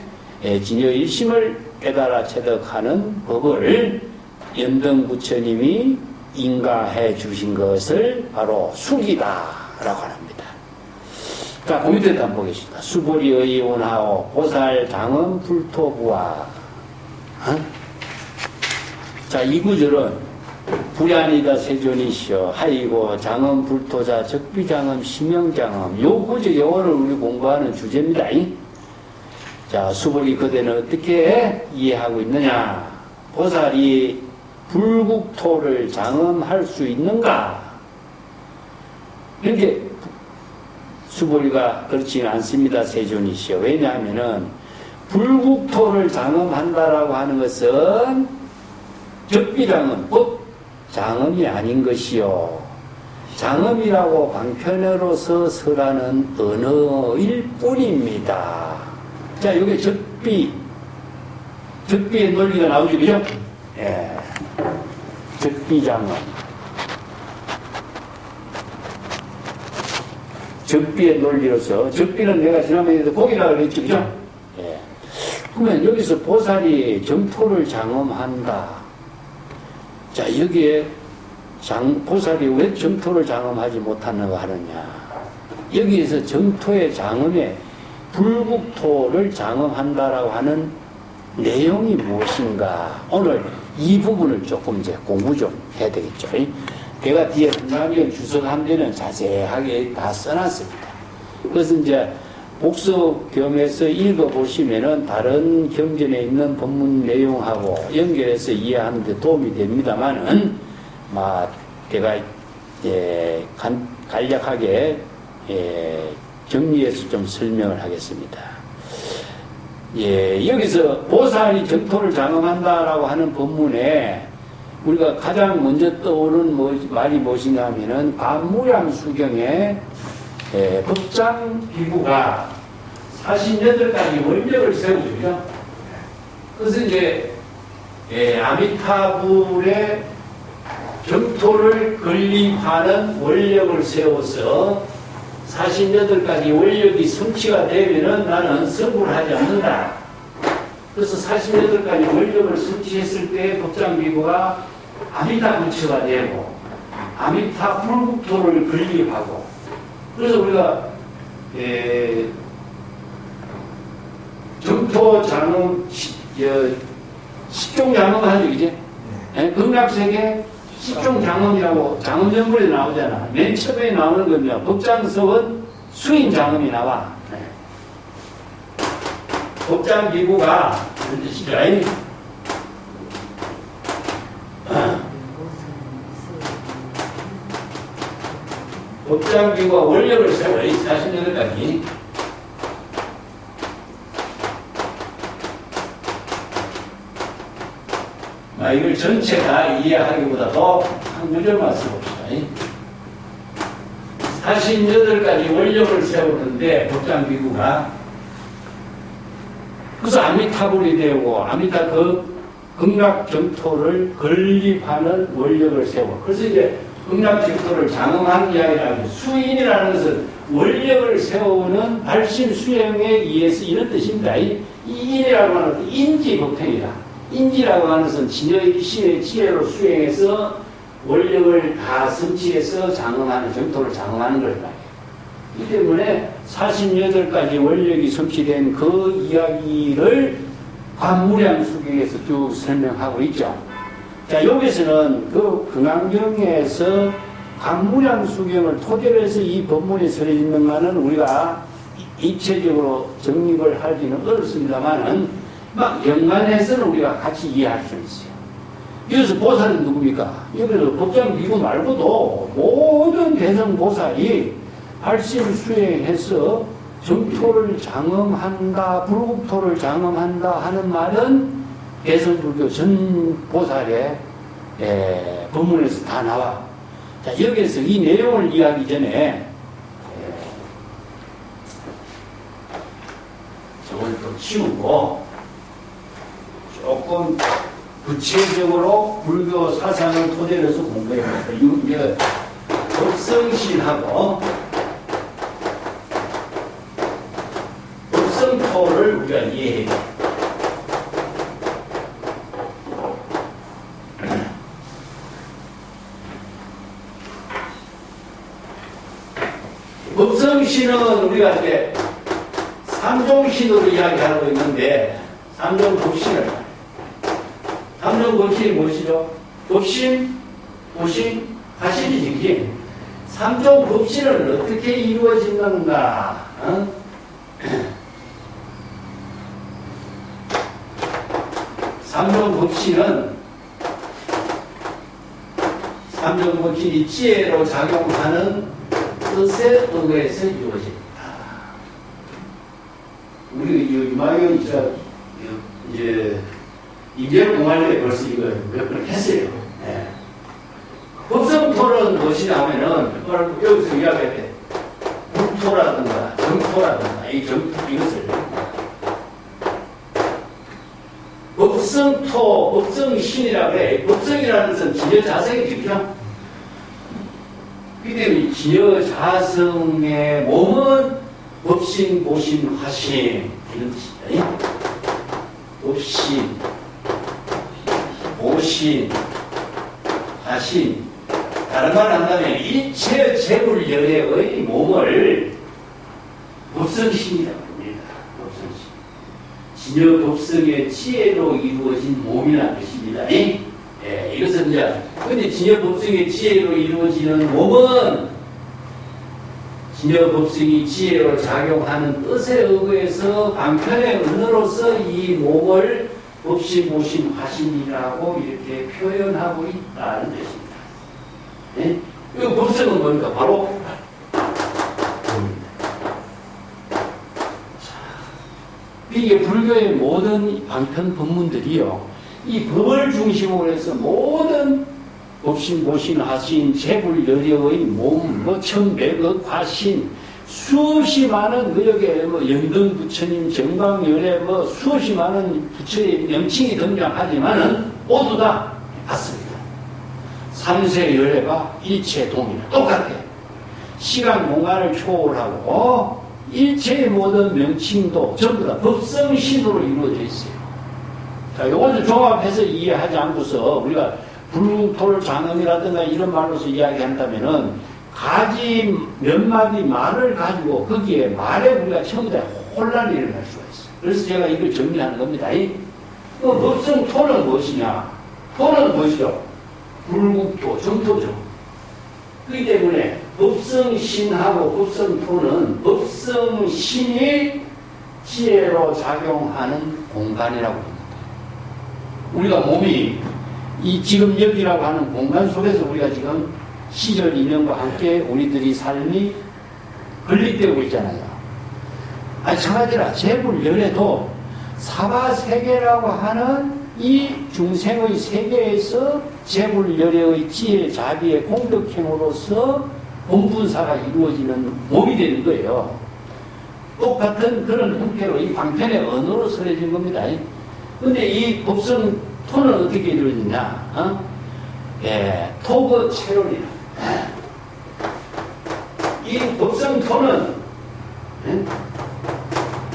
진여일심을 깨달아 체득하는 법을 연등 부처님이 인가해 주신 것을 바로 숙이다. 라고 합니다. 자, 그 밑에 한번 보겠습니다. 수보리 의원하오 보살 장엄 불토부와 자, 이 구절은 불안이다 세존이시여 하이고 장엄 불토자 적비장엄 심영장엄 요 구절이 오늘 우리 공부하는 주제입니다. 자, 수보리 그대는 어떻게 이해하고 있느냐? 보살이 불국토를 장엄할 수 있는가? 이렇게 수보리가 그렇지는 않습니다. 세존이시여. 왜냐하면은 불국토를 장엄한다라고 하는 것은 적비장엄, 곧 장엄이 아닌 것이요. 장엄이라고 방편으로서 설하는 언어일 뿐입니다. 자, 이게 적비의 논리가 나오죠, 그죠? 예. 적비장엄. 적비의 논리로서, 적비는 내가 지난번에도 고기라고 그랬죠, 그죠? 예. 그러면 여기서 보살이 정토를 장엄한다. 자, 여기에 보살이 왜 정토를 장엄하지 못하는가 하느냐. 여기에서 정토의 장엄에 불국토를 장엄한다라고 하는 내용이 무엇인가. 오늘 이 부분을 조금 이제 공부 좀 해야 되겠죠. 제가 뒤에 분당경 주석한 데는 자세하게 다 써놨습니다. 그래서 이제 복습 겸해서 읽어보시면은 다른 경전에 있는 본문 내용하고 연결해서 이해하는 데 도움이 됩니다만은, 제가, 간략하게, 정리해서 좀 설명을 하겠습니다. 여기서 보살이 정토를 장엄한다라고 하는 본문에 우리가 가장 먼저 떠오르는 말이 무엇인가 하면은 관무량수경에 법장 비구가 48가지 원력을 세우죠. 그래서 이제 아미타불의 정토를 건립하는 원력을 세워서 48가지 원력이 성취가 되면은 나는 성불을 하지 않는다. 그래서 48가지 원력을 성취했을 때 법장비구가 아미타 부처가 되고 아미타 불국토를 건립하고, 그래서 우리가 정토 장엄 10종 장엄 하죠, 이제. 극락세계 10종 장엄이라고 장엄전불에 나오잖아. 맨 처음에 나오는 겁니다. 법장석은 수인 장엄이 나와. 법장 비구가 법장 비구가 원력을 세워요. 48가지. 이걸 전체 다 이해하기보다도 한 구절만 써봅시다. 48가지 원력을 세우는데 법장 비구가, 그래서 아미타불이 되고 아미타 극락 정토를 건립하는 원력을 세워. 그래서 이제 극락 정토를 장엄한 이야기라고 해요. 수인이라는 것은 원력을 세우는 발심 수행에 의해서 이런 뜻입니다. 이 인이라고 하는 것은 인지법행이다. 인지라고 하는 것은 진여의 신의 지혜로 수행해서 원력을 다 성취해서 장엄하는, 정토를 장엄하는 걸 말이에요. 이 때문에 48가지 원력이 성취된 그 이야기를 관무량수경에서 쭉 설명하고 있죠. 자, 여기서는 그 근황경에서 관무량수경을 토대로 해서 이 법문이 설해지는가는 우리가 입체적으로 정립을 하기는 어렵습니다만은 연관해서는 우리가 같이 이해할 수 있어요. 여기서 보살은 누굽니까? 여기서 법장 비구 말고도 모든 대성 보살이 발심 수행해서 정토를 장엄한다, 불국토를 장엄한다 하는 말은 대성불교 전 보살의 법문에서 다 나와. 자, 여기에서 이 내용을 이해하기 전에 저걸 또 치우고 조금 구체적으로 불교 사상을 토대로 해서 공부해봅니다. 법성신하고 법성토를 우리가 이해해야 돼요. 법성신은 우리가 이제 삼종신으로 이야기하고 있는데, 삼종법신을. 삼종법신이 무엇이죠? 법신, 보신, 화신이지, 그게. 삼종법신은 어떻게 이루어지는가? 삼종법신이 지혜로 작용하는 뜻에 의해서 이루어집니다. 우리 유마경 이제 인재를 공부할 때 벌써 이거 몇 번 했어요. 네. 법성토는 무엇이냐 하면은 여기서 이야기할 때 물토라든가 정토라든가 이 정토 이것을 법성토, 법성신이라고 해. 법성이라는 것은 진여자성이죠. 그 때문에 진여자성의 몸은 법신, 보신, 화신 이런 뜻입니다. 법신, 보신, 화신. 다른 말을 한다면 일체 재불열애의 몸을 법성신이라고 합니다. 법성신. 진여 법성의 지혜로 이루어진 몸이라는 뜻입니다. 예, 이것은 이제 근데 진여 법성의 지혜로 이루어지는 몸은 진여 법성이 지혜로 작용하는 뜻에 의해서 방편의 언어로서 이 몸을 법신, 보신, 화신이라고 이렇게 표현하고 있다는 뜻입니다. 예? 이 법성은 뭡니까? 바로 이게 불교의 모든 방편 법문들이요, 이 법을 중심으로 해서 모든 법신, 보신, 화신, 재불열애의 몸, 천백억, 화신, 수없이 많은 여기에 영등 부처님, 정광열애 수없이 많은 부처의 명칭이 등장하지만은 모두 다 같습니다. 삼세열애가 일체 동일, 똑같아요. 시간, 공간을 초월하고 일체의 모든 명칭도 전부 다 법성신으로 이루어져 있어요. 자, 요것을 종합해서 이해하지 않고서 우리가 불국토를 장엄이라든가 이런 말로서 이야기한다면은 가지 몇 마디 말을 가지고 거기에 말에 우리가 전부 다 혼란이 일어날 수가 있어요. 그래서 제가 이걸 정리하는 겁니다. 그 법성토는 무엇이냐? 토는 무엇이죠? 불국토, 정토죠. 그렇기 때문에 법성신하고 법성토는 법성신이 지혜로 작용하는 공간이라고 합니다. 우리가 몸이 이 지금 여기라고 하는 공간 속에서 우리가 지금 시절 인연과 함께 우리들이 삶이 건립되고 있잖아요. 아니, 저가지라 재불열애도 사바세계라고 하는 이 중생의 세계에서 재불열애의 지혜, 자비의 공덕행으로서 본분사가 이루어지는 몸이 되는 거예요. 똑같은 그런 형태로 이 방편의 언어로 설해진 겁니다. 근데 이 법성토는 어떻게 이루어지냐? 예, 토그 체론이다. 이 법성토는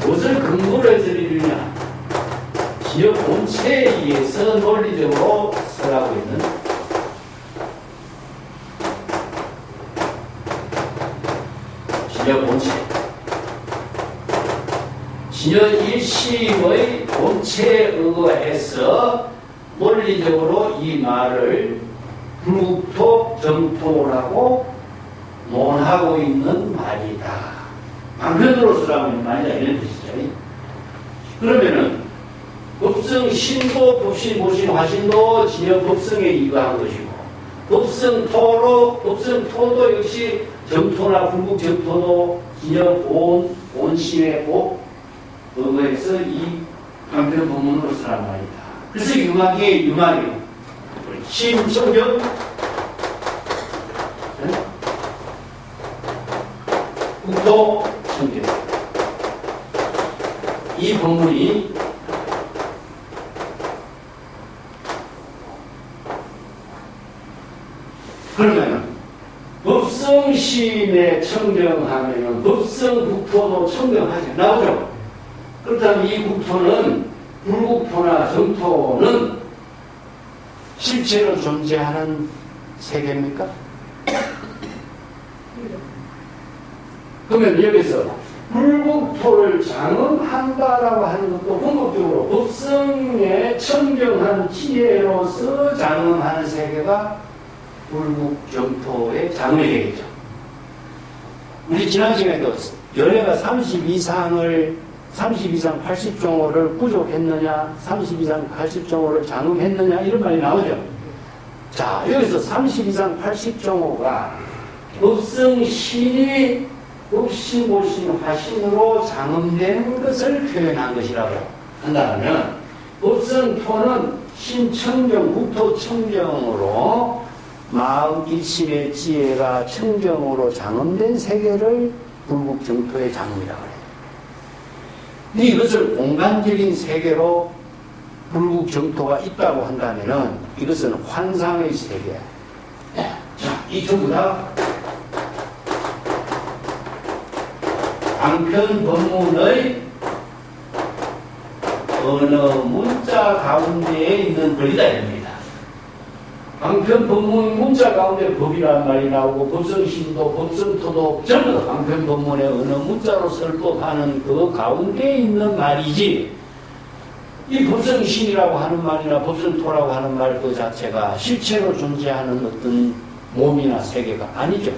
무엇을 근거로 해서 이루냐? 기업 본체에 의해서 논리적으로 설하고 있는 기업 본체. 진여 일심의 본체에 의거해서 논리적으로 이 말을 불국토, 정토라고 논하고 있는 말이다. 방편으로서 하고 있는 말이다. 이런 뜻이죠. 그러면은 법성 신도, 법신, 보신, 화신도 진여 법성에 이거한 것이고, 법성토도 역시 정토나 불국 정토도 진여 본심의 복, 의거해서 이 방편 법문으로 쓰란 말이다. 그래서 유망이 심청정 국토 청정 이 법문이 그러면 법성심에 청정하면 법성국토도 청정하지 나오죠. 그렇다면 이 국토는 불국토나 정토는 실제로 존재하는 세계입니까? 그러면 여기서 불국토를 장엄한다라고 하는 것도 본격적으로 법성에 청정한 지혜로서 장엄하는 세계가 불국정토의 장엄이 되겠죠. 우리 지난 시간에도 열애가 30 이상 80종호를 부족했느냐, 30 이상 80종호를 장엄했느냐, 이런 말이 나오죠. 자, 여기서 30 이상 80종호가 법성신이 법신보신 화신으로 장엄된 것을 표현한 것이라고 한다면, 법성토는 신청정, 국토청정으로 마음 일심의 지혜가 청정으로 장엄된 세계를 불국정토의 장엄이라고 해요. 근데 이것을 공간적인 세계로 불국정토가 있다고 한다면은 이것은 환상의 세계. 자, 이 전부 다 방편 법문의 어느 문자 가운데에 있는 권리다 입니다. 방편 법문 문자 가운데 법이라는 말이 나오고 법성신도 법성토도 전부 다 방편 법문의 어느 문자로 설법하는 그 가운데에 있는 말이지, 이 법성신이라고 하는 말이나 법성토라고 하는 말 그 자체가 실체로 존재하는 어떤 몸이나 세계가 아니죠.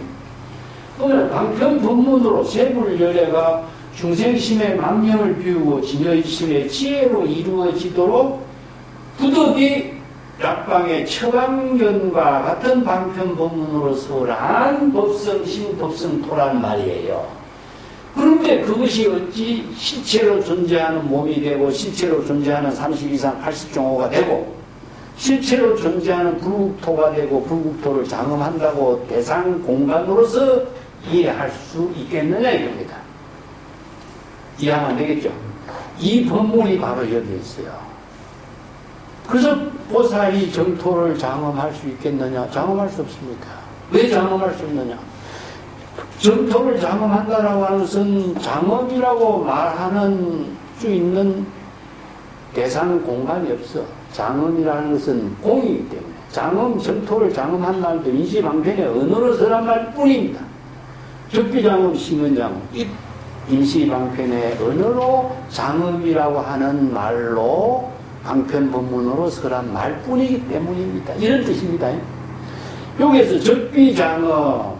그러면 방편 법문으로 세불열애가 중생심의 망령을 비우고 진여일심의 지혜로 이루어지도록 부득이 약방의 처방견과 같은 방편 법문으로 설한 법성신 법성토란 말이에요. 그런데 그것이 어찌 실체로 존재하는 몸이 되고 실체로 존재하는 30 이상 80종호가 되고 실체로 존재하는 불국토가 되고 불국토를 장엄한다고 대상 공간으로서 이해할 수 있겠느냐 이겁니다. 이해하면 안 되겠죠? 이 법문이 바로 여기 있어요. 그래서 보살이 정토를 장엄할 수 있겠느냐? 장엄할 수 없습니다. 왜 장엄할 수 없느냐? 정토를 장엄한다라고 하는 것은 장엄이라고 말하는 수 있는 대상 공간이 없어. 장엄이라는 것은 공이기 때문에 장엄, 정토를 장엄한 말도 임시방편의 언어로 설한 말뿐입니다. 적비장엄, 심은장엄, 임시방편의 언어로 장엄이라고 하는 말로 방편 법문으로 설한 말뿐이기 때문입니다. 이런 뜻입니다. 여기에서 적비장엄,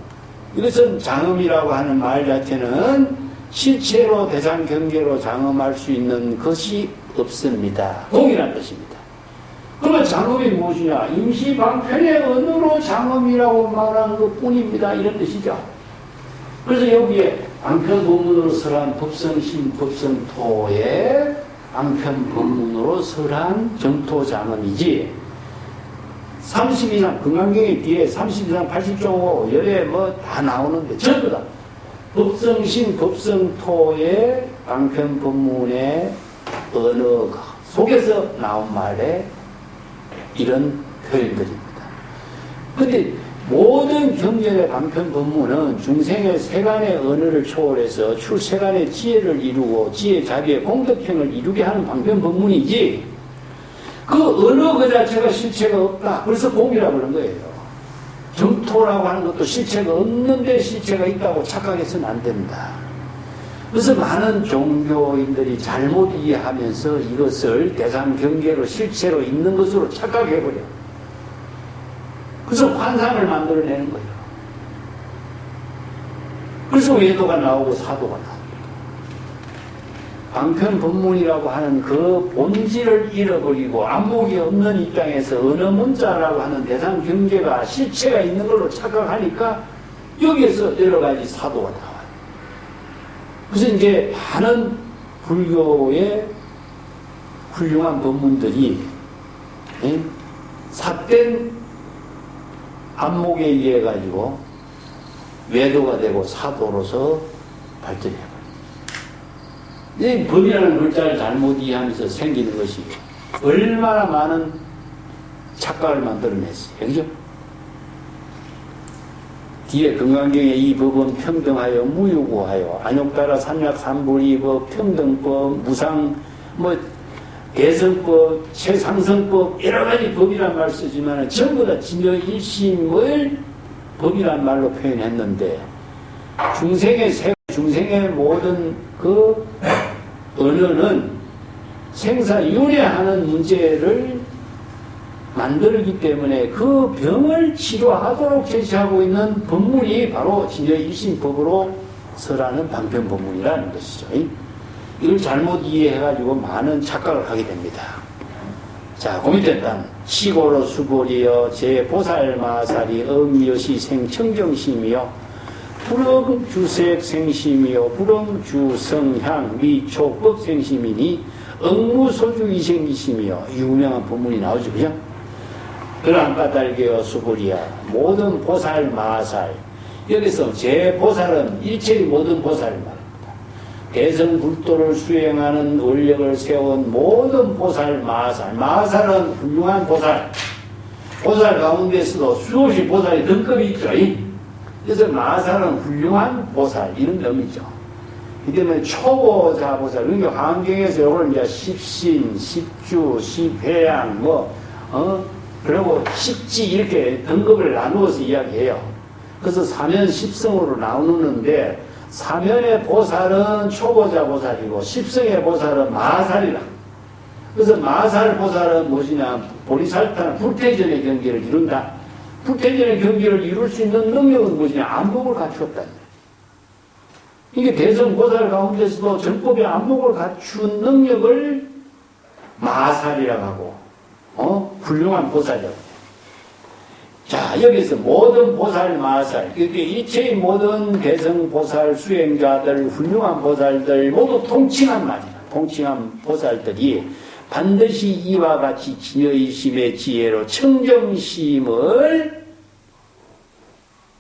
이것은 장엄이라고 하는 말 자체는 실체로 대상 경계로 장엄할 수 있는 것이 없습니다. 공이라는 뜻입니다. 그러면 장엄이 무엇이냐? 임시방편의 언어로 장엄이라고 말한 것 뿐입니다. 이런 뜻이죠. 그래서 여기에 방편 법문으로 설한 법성신 법성토의 방편 법문으로 설한 정토장엄이지, 30 이상, 금강경의 뒤에 30 이상 80종호 열에 뭐 다 나오는데 전부 다 법성신 법성토의 방편 법문의 언어 속에서 나온 말에 이런 표현들입니다. 근데 모든 경전의 방편 법문은 중생의 세간의 언어를 초월해서 출세간의 지혜를 이루고 지혜 자비의 공덕행을 이루게 하는 방편 법문이지, 그 언어 그 자체가 실체가 없다. 그래서 공이라고 그런 거예요. 정토라고 하는 것도 실체가 없는데 실체가 있다고 착각해서는 안 된다. 그래서 많은 종교인들이 잘못 이해하면서 이것을 대상 경계로 실체로 있는 것으로 착각해버려. 그래서 환상을 만들어내는 거예요. 그래서 외도가 나오고 사도가 나옵니다. 방편 법문이라고 하는 그 본질을 잃어버리고 안목이 없는 입장에서 어느 문자라고 하는 대상 경계가 실체가 있는 걸로 착각하니까 여기에서 여러 가지 사도가 나와요. 그래서 이제 많은 불교의 훌륭한 법문들이 삿된 안목에 의해 가지고 외도가 되고 사도로서 발전해요. 이 법이라는 글자를 잘못 이해하면서 생기는 것이 얼마나 많은 착각을 만들어냈어요. 그죠? 뒤에 금강경에 이 법은 평등하여 무유고하여 안욕따라 삼약삼불이법 평등법 무상 대성법 최상승법 여러 가지 법이란 말 쓰지만 전부 다 진여일심을 법이란 말로 표현했는데 중생의 세 중생의 모든 그 언어는 생사윤회하는 문제를 만들기 때문에 그 병을 치료하도록 제시하고 있는 법문이 바로 진여일심법으로 설하는 방편법문이라는 것이죠. 이걸 잘못 이해해가지고 많은 착각을 하게 됩니다. 자, 고민됐다. 시고로 수보리여 제보살마살이 엄여시 생청정심이여 불엄주색 생심이여 불엄주성향 미초법 생심이니 억무소주 이생기심이여 유명한 법문이 나오죠. 그죠? 그러한 까닭이여 수보리야 모든 보살 마살 여기서 제보살은 일체의 모든 보살을 말합니다. 대성불도를 수행하는 원력을 세운 모든 보살 마살 마살은 훌륭한 보살 보살 가운데서도 수없이 보살이 등급이 있죠. 그래서 마살은 훌륭한 보살 이런 의미죠. 이 때문에 초보자 보살 그러니까 환경에서 이걸 이제 십신, 십주, 십회양 그리고 십지 이렇게 등급을 나누어서 이야기해요. 그래서 사면 십성으로 나누는데 사면의 보살은 초보자 보살이고 십성의 보살은 마살이라. 그래서 마살 보살은 무엇이냐 보리살타는 불태전의 경계를 이룬다. 불태전의 경계를 이룰 수 있는 능력은 무엇이냐 안목을 갖추었다. 이게 대성보살 가운데서도 정법의 안목을 갖춘 능력을 마살이라고 하고 훌륭한 보살이라고. 자, 여기서 모든 보살 마살, 이렇게 일체의 모든 대성보살 수행자들, 훌륭한 보살들 모두 통칭한 말이다. 통칭한 보살들이 반드시 이와 같이 진여일심의 지혜로 청정심을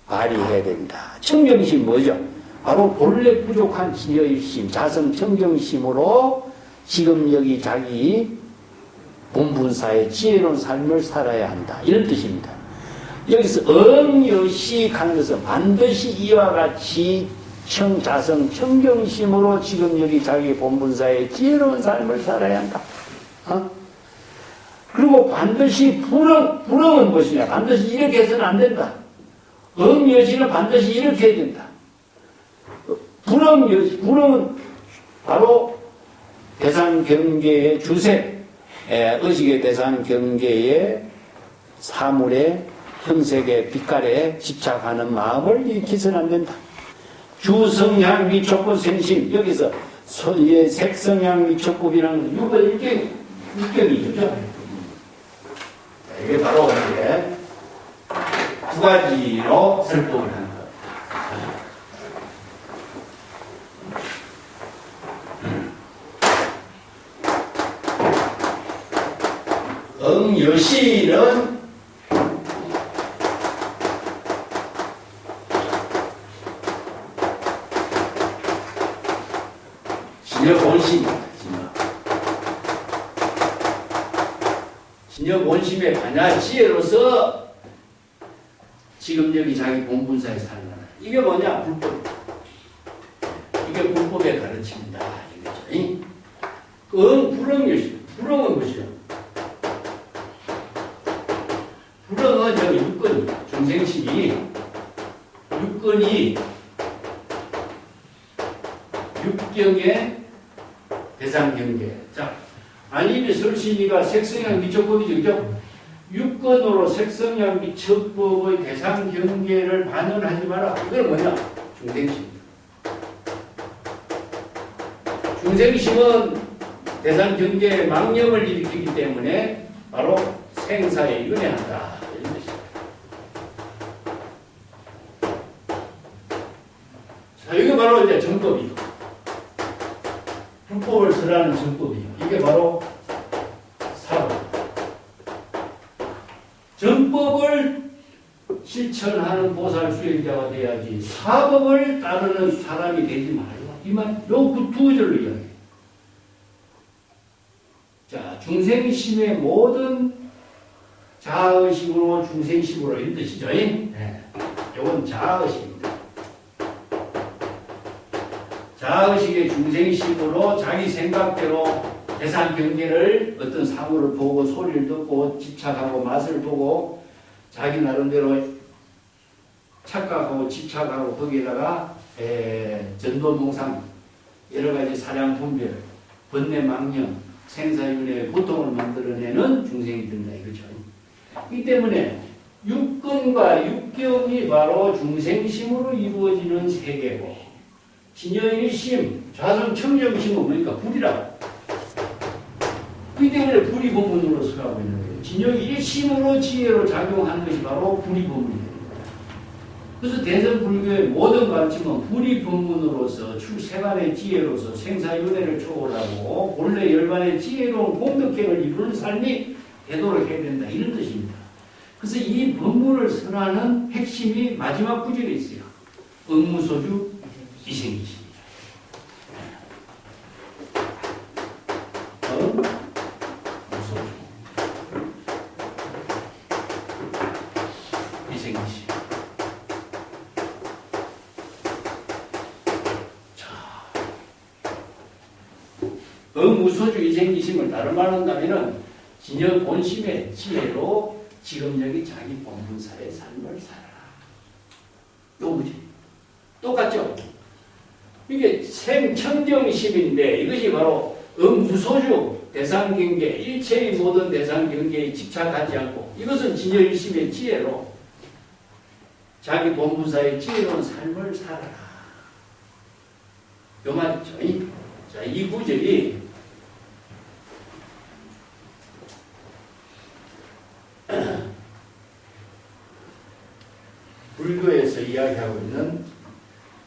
발휘해야 된다. 청정심 뭐죠? 바로 본래 부족한 진여일심, 자성 청정심으로 지금 여기 자기 본분사의 지혜로운 삶을 살아야 한다. 이런 뜻입니다. 여기서 엄여식 하는 것은 반드시 이와 같이 자성 청정심으로 지금 여기 자기 본분사의 지혜로운 삶을 살아야 한다. 그리고 반드시 불응은 무엇이냐? 반드시 이렇게 해서는 안 된다. 엄여식은 반드시 이렇게 해야 된다. 불응은 바로 대상경계의 주색, 의식의 대상경계의 사물의 형색의 빛깔에 집착하는 마음을 익히서는 안 된다. 주성향 미촉법 생심 여기서 색성향 미촉법이라는 육경이죠. 이게 바로 이제 두 가지로 설법을 하는 거예요. 엄여시는 진여본심입니다. 진여본심의 반야 지혜로서 지금 여기 자기 본분사에 사는 거다. 이게 뭐냐? 불법. 이게 불법의 가르침이다. 이거죠. 불응여시. 불응은 무엇이야? 불응은 여기 육根, 중생식이 육根이 육경의 대상경계. 자, 안입의 설신이가 색성향 미촉법이죠. 그죠? 육건으로 색성향 미촉법의 대상경계를 반영하지 마라. 이건 뭐냐? 중생심. 중생심은 대상경계에 망념을 일으키기 때문에 바로 생사에 윤회한다. 이런 뜻입니다. 자, 이게 바로 이제 정법이고. 불법을 설하는 정법이에요. 이게 바로 사법. 정법을 실천하는 보살 수행자가 돼야지 사법을 따르는 사람이 되지 말아요. 이만 요 두 절로 이야기해요. 자, 중생심의 모든 자아의식으로 중생심으로 이런 뜻이죠. 네. 이건 자아의식입니다. 자아의식의 중생심으로 자기 생각대로 대상 경계를 어떤 사물을 보고 소리를 듣고 집착하고 맛을 보고 자기 나름대로 착각하고 집착하고 거기에다가 전도몽상, 여러 가지 사량 분별, 번뇌 망령, 생사윤회의 고통을 만들어내는 중생이 된다 이거죠. 이 때문에 육근과 육경이 바로 중생심으로 이루어지는 세계고, 진여일심, 좌성청정심은 뭡니까? 불이라고. 이 때문에 불이 본문으로 서가고 있는 거예요. 진여일심으로 지혜로 작용하는 것이 바로 불이 본문이에요. 그래서 대선불교의 모든 가르침은 불이 본문으로서 출생안의 지혜로서 생사윤회를 초월하고 본래 열반의 지혜로운 공덕행을 이루는 삶이 되도록 해야 된다 이런 뜻입니다. 그래서 이 본문을 선하는 핵심이 마지막 구절에 있어요. 응무소주 이생이십니다. 응무소주 이생이십. 응무소주 이생이심을 다른 말로 한다면은 진여 본심의 지혜로 지금 여기 자기 본분사의 삶을 살아라. 요거지. 똑같죠? 이게 생청정심인데 이것이 바로 무소주 대상경계, 일체의 모든 대상경계에 집착하지 않고 이것은 진여일심의 지혜로 자기 본분사의 지혜로운 삶을 살아라. 요 말이죠. 자, 이 구절이 불교에서 이야기하고 있는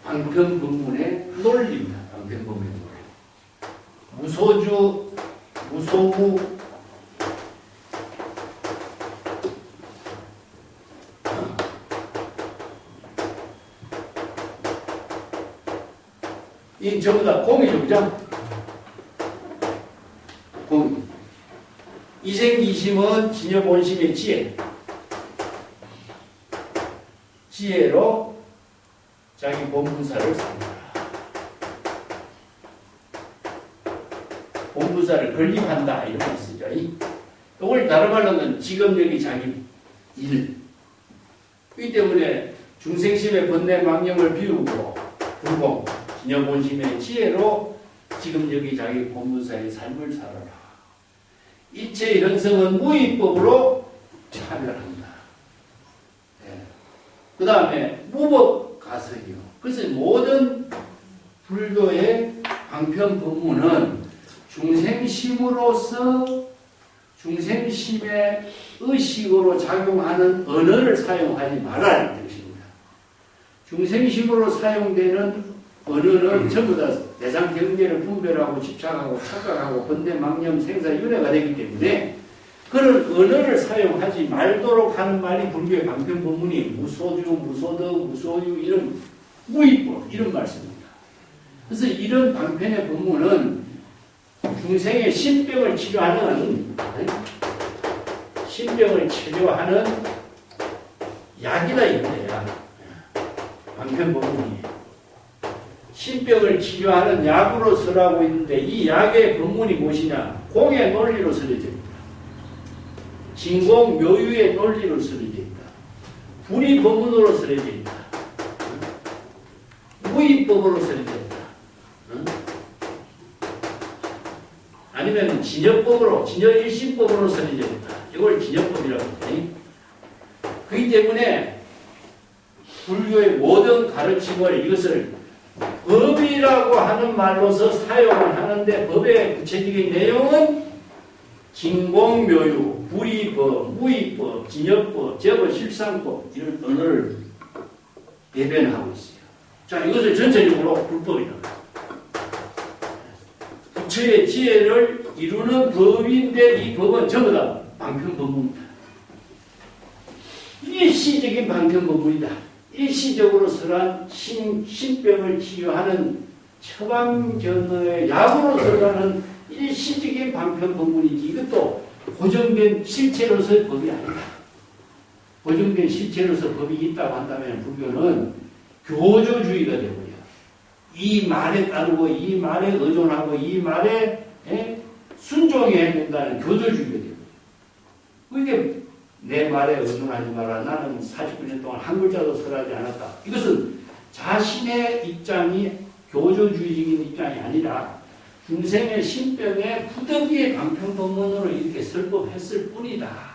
방편법문의 논리입니다. 방편법문의 논리. 무소주, 무소무, 이 전부 다 공이죠, 그죠? 공. 이생이심은 진여본심의 지혜. 지혜로 자기 본분사를 산다. 본분사를 건립한다 이런 말 쓰죠. 이걸 다른 말로는 지금 여기 자기 일. 이 때문에 중생심의 번뇌 망령을 비우고 불공, 진여본심의 지혜로 지금 여기 자기 본분사의 삶을 살아라. 이체 현성은 무의법으로 차별한다. 그 다음에 무법 가설이요. 그래서 모든 불교의 방편 법문은 중생심으로서 중생심의 의식으로 작용하는 언어를 사용하지 말라는 뜻입니다. 중생심으로 사용되는 언어는 전부 다 대상 경계를 분별하고 집착하고 착각하고 번뇌 망념 생사 윤회가 되기 때문에 그런 언어를 사용하지 말도록 하는 말이 불교의 방편 법문이 무소주, 무소덕, 무소유 이런 무의법 이런 말씀입니다. 그래서 이런 방편의 법문은 중생의 신병을 치료하는 약이다 이거야. 방편 법문이 신병을 치료하는 약으로 설하고 있는데 이 약의 법문이 무엇이냐? 공의 논리로 설해져 있다. 진공 묘유의 논리로 설해져 있다. 불이 법문으로 설해져 있다. 무의법으로 설해져 있다. 아니면 진여법으로, 진여일심법으로 설해져 있다. 이걸 진여법이라고 합니다. 그렇기 때문에 불교의 모든 가르침을 이것을 법이라고 하는 말로서 사용을 하는데 법의 구체적인 내용은 진공묘유, 불이법, 무의법, 진여법, 제법, 실상법 이런 언어를 대변하고 있어요. 자, 이것을 전체적으로 불법이라고 합니다. 부처의 지혜를 이루는 법인데 이 법은 전부 다 방편법문이다. 일시적인 방편법문이다. 일시적으로 설한 신병을 치료하는 처방전의 약으로 설하는 일시적인 방편법문이지 이것도 고정된 실체로서의 법이 아니다. 고정된 실체로서 법이 있다고 한다면 불교는 교조주의가 되고요. 이 말에 따르고 이 말에 의존하고 이 말에 순종해야 된다는 교조주의가 되고요. 그게 내 말에 의존하지 마라. 나는 49년 동안 한 글자도 설하지 않았다. 이것은 자신의 입장이 교조주의적인 입장이 아니라 중생의 신병에 부득이의 강평법문으로 이렇게 설법했을 뿐이다.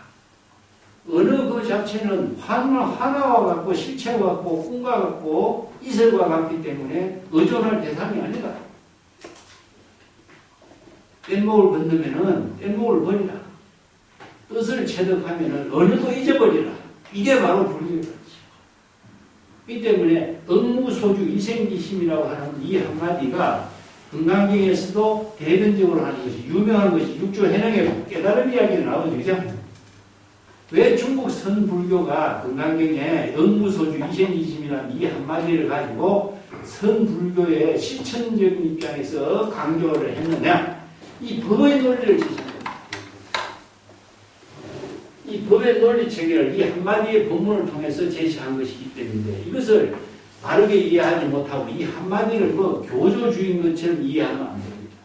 어느 그 자체는 하나와 같고 실체와 같고 꿈과 같고 이설과 같기 때문에 의존할 대상이 아니다. 뗏목을 건너면은 뗏목을 버리라. 뜻을 체득하면은 어느도 잊어버리라. 이게 바로 불교다. 이 때문에 응무소주 이생기심이라고 하는 이 한마디가 금강경에서도 대변적으로 하는 것이 유명한 것이 육조해능의 깨달음 이야기가 나오죠. 왜 중국 선불교가 금강경에 응무소주 이생기심이라는 이 한마디를 가지고 선불교의 실천적인 입장에서 강조를 했느냐? 이 법의 논리를 지식합니다. 이 법의 논리 체계를 이 한마디의 본문을 통해서 제시한 것이기 때문에 이것을 바르게 이해하지 못하고 이 한마디를 뭐 교조주의인 것처럼 이해하면 안 됩니다.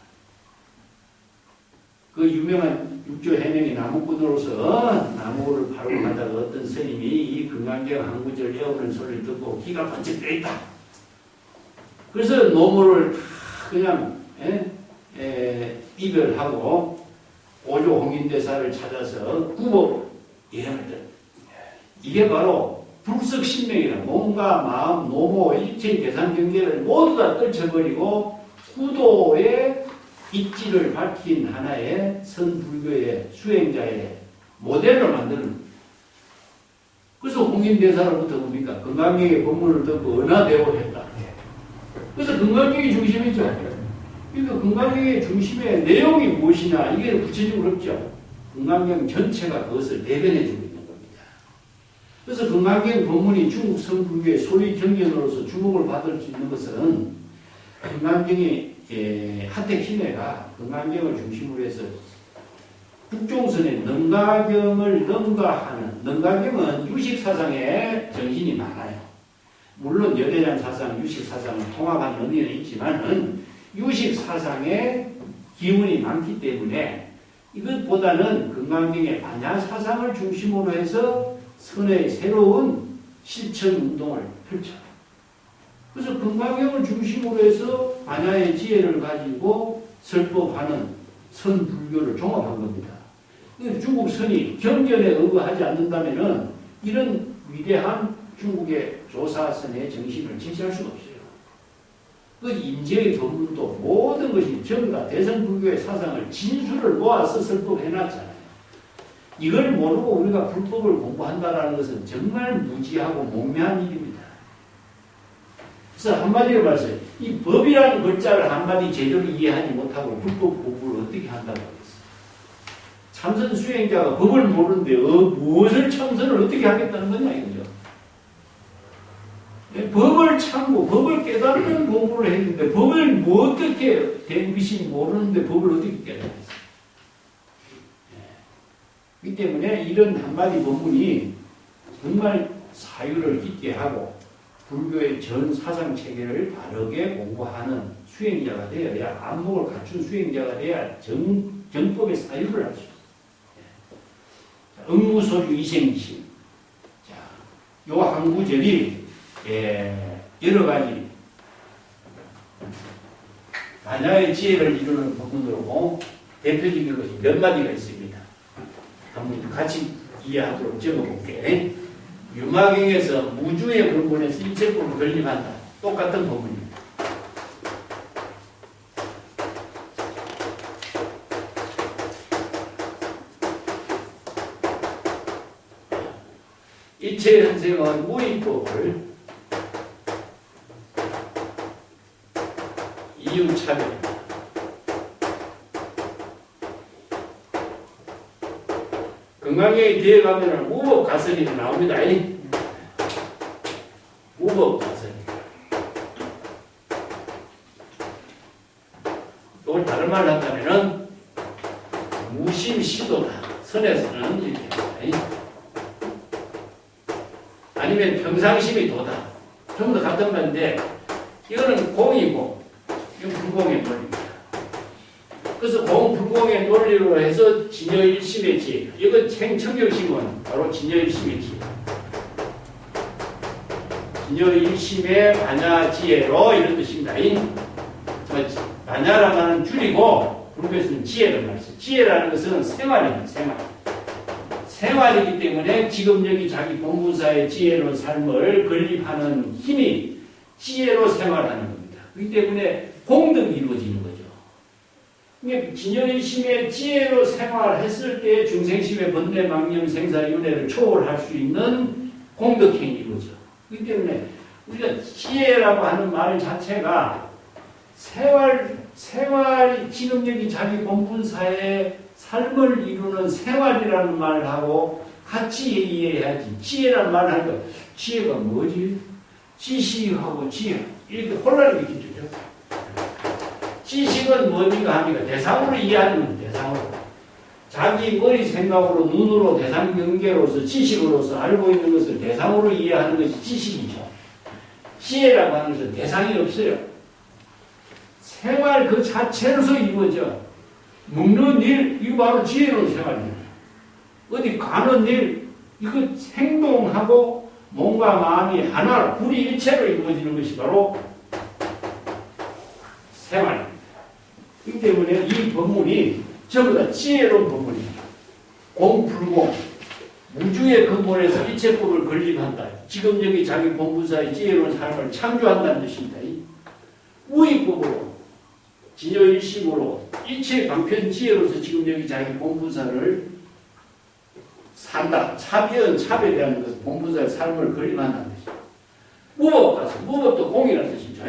그 유명한 육조해명의 나무꾼으로서 나무를 바르고 가다가 어떤 스님이 이 금강경 한 구절 외우는 소리를 듣고 기가 번쩍 뜨있다. 그래서 노무를 그냥 이별하고 오조 홍인대사를 찾아서 구보 예언을 때 이게 바로 불석신명이라 몸과 마음, 노모, 일체의 대상 경계를 모두 다 떨쳐버리고 구도의 입지를 밝힌 하나의 선불교의 수행자의 모델을 만드는 겁니다. 그래서 홍인대사로부터 뭡니까? 금강경의 법문을 듣고 은하대오했다. 그래서 금강경이 중심이죠. 그러니까 금강경의 중심의 내용이 무엇이냐 이게 구체적으로 없죠. 금강경 전체가 그것을 대변해주고 있는 겁니다. 그래서 금강경 법문이 중국 선불교의 소위 경전으로서 주목을 받을 수 있는 것은 금강경의 하택신해가 금강경을 중심으로 해서 북종선의 능가경을 능가하는 능가경은 유식사상의 정신이 많아요. 물론 여대장 사상, 유식사상을 통합한 의미는 있지만은 유식사상의 기운이 많기 때문에 이것보다는 금강경의 반야사상을 중심으로 해서 선의 새로운 실천운동을 펼쳐요. 그래서 금강경을 중심으로 해서 반야의 지혜를 가지고 설법하는 선불교를 종합한 겁니다. 중국 선이 경전에 의거하지 않는다면 이런 위대한 중국의 조사선의 정신을 제시할 수가 없어요. 그 임재의 법문도 모든 것이 전부 다 대성불교의 사상을 진수를 모아서 설법해놨잖아요. 이걸 모르고 우리가 불법을 공부한다는 것은 정말 무지하고 목매한 일입니다. 그래서 한마디로 말해서 이 법이라는 글자를 한마디 제대로 이해하지 못하고 불법 공부를 어떻게 한다고 하겠어요. 참선 수행자가 법을 모르는데 무엇을 참선을 어떻게 하겠다는 거냐 이거죠. 법을 참고 법을 깨닫는 공부를 했는데 법을 뭐 어떻게 된 것이 모르는데 법을 어떻게 깨닫겠어요. 그렇기 때문에 이런 한마디 법문이 정말 사유를 깊게 하고 불교의 전 사상 체계를 바르게 공부하는 수행자가 되어야 안목을 갖춘 수행자가 되어야 정법의 사유를 할 수 있어요. 응무소주 이생기심. 자, 요 한 구절이 여러 가지 반야의 지혜를 이루는 부분으로 대표적인 것이 몇 마디가 있습니다. 한번 같이 이해하도록 적어볼게. 유마경에서 무주의 근본에서 일체법을 건립한다. 똑같은 부분입니다. 일체 현생은 무의법을 이유차별 건강경에 뒤에 가면은 무법 가설이 나옵니다. 무법 가설이. 이걸 다른 말로 한다면은 무심시도다. 선에서는 이렇게 합니다. 아니면 평상심이 도다. 좀 더 같은 말인데 이거는 공이고 이건 불공의 논리입니다. 그래서 공불공의 논리로 해서 진여일심의 지혜. 이건 생청결심은 바로 진여일심의 지혜. 진여일심의 반야지혜로 이런 뜻입니다. 반야라고 하는 줄이고 불교에서는 지혜를 말했어요. 지혜라는 것은 생활입니다. 생활이기 때문에 지금 여기 자기 본분사의 지혜로운 삶을 건립하는 힘이 지혜로 생활하는 겁니다. 그렇기 때문에 공덕이 이루어지는 거죠. 그러니까 진여일심의 지혜로 생활했을 때 중생심의 번뇌, 망념, 생사, 윤회를 초월할 수 있는 공덕행이 이루어져. 그렇기 때문에 우리가 지혜라고 하는 말 자체가 생활이 지금 여기 자기 본분사의 삶을 이루는 생활이라는 말하고 같이 이해해야지. 지혜라는 말을 하니까 지혜가 뭐지? 지식하고 지혜 이렇게 혼란을 일으키죠. 지식은 뭡니까 하니까 대상으로 이해하는 겁니다. 대상으로. 자기 머리 생각으로 눈으로 대상 경계로서 지식으로서 알고 있는 것을 대상으로 이해하는 것이 지식이죠. 지혜라고 하는 것은 대상이 없어요. 생활 그 자체로서 이루어져. 먹는 일, 이거 바로 지혜로운 생활입니다. 어디 가는 일, 이거 행동하고 몸과 마음이 하나, 불이일체로 이루어지는 것이 바로 생활입니다. 그렇기 때문에 이 법문이 전부 다 지혜로운 법문입니다. 공불공, 우주의 근본에서 이체법을 건립한다. 지금 여기 자기 본분사의 지혜로운 삶을 창조한다는 뜻입니다. 우익법으로, 진여일심으로, 이체 방편 지혜로서 지금 여기 자기 본분사를 산다. 차별, 차별이라는 것은 본분사의 삶을 건립한다는 뜻입니다. 무법 가서, 무법도 공이라는 뜻이죠.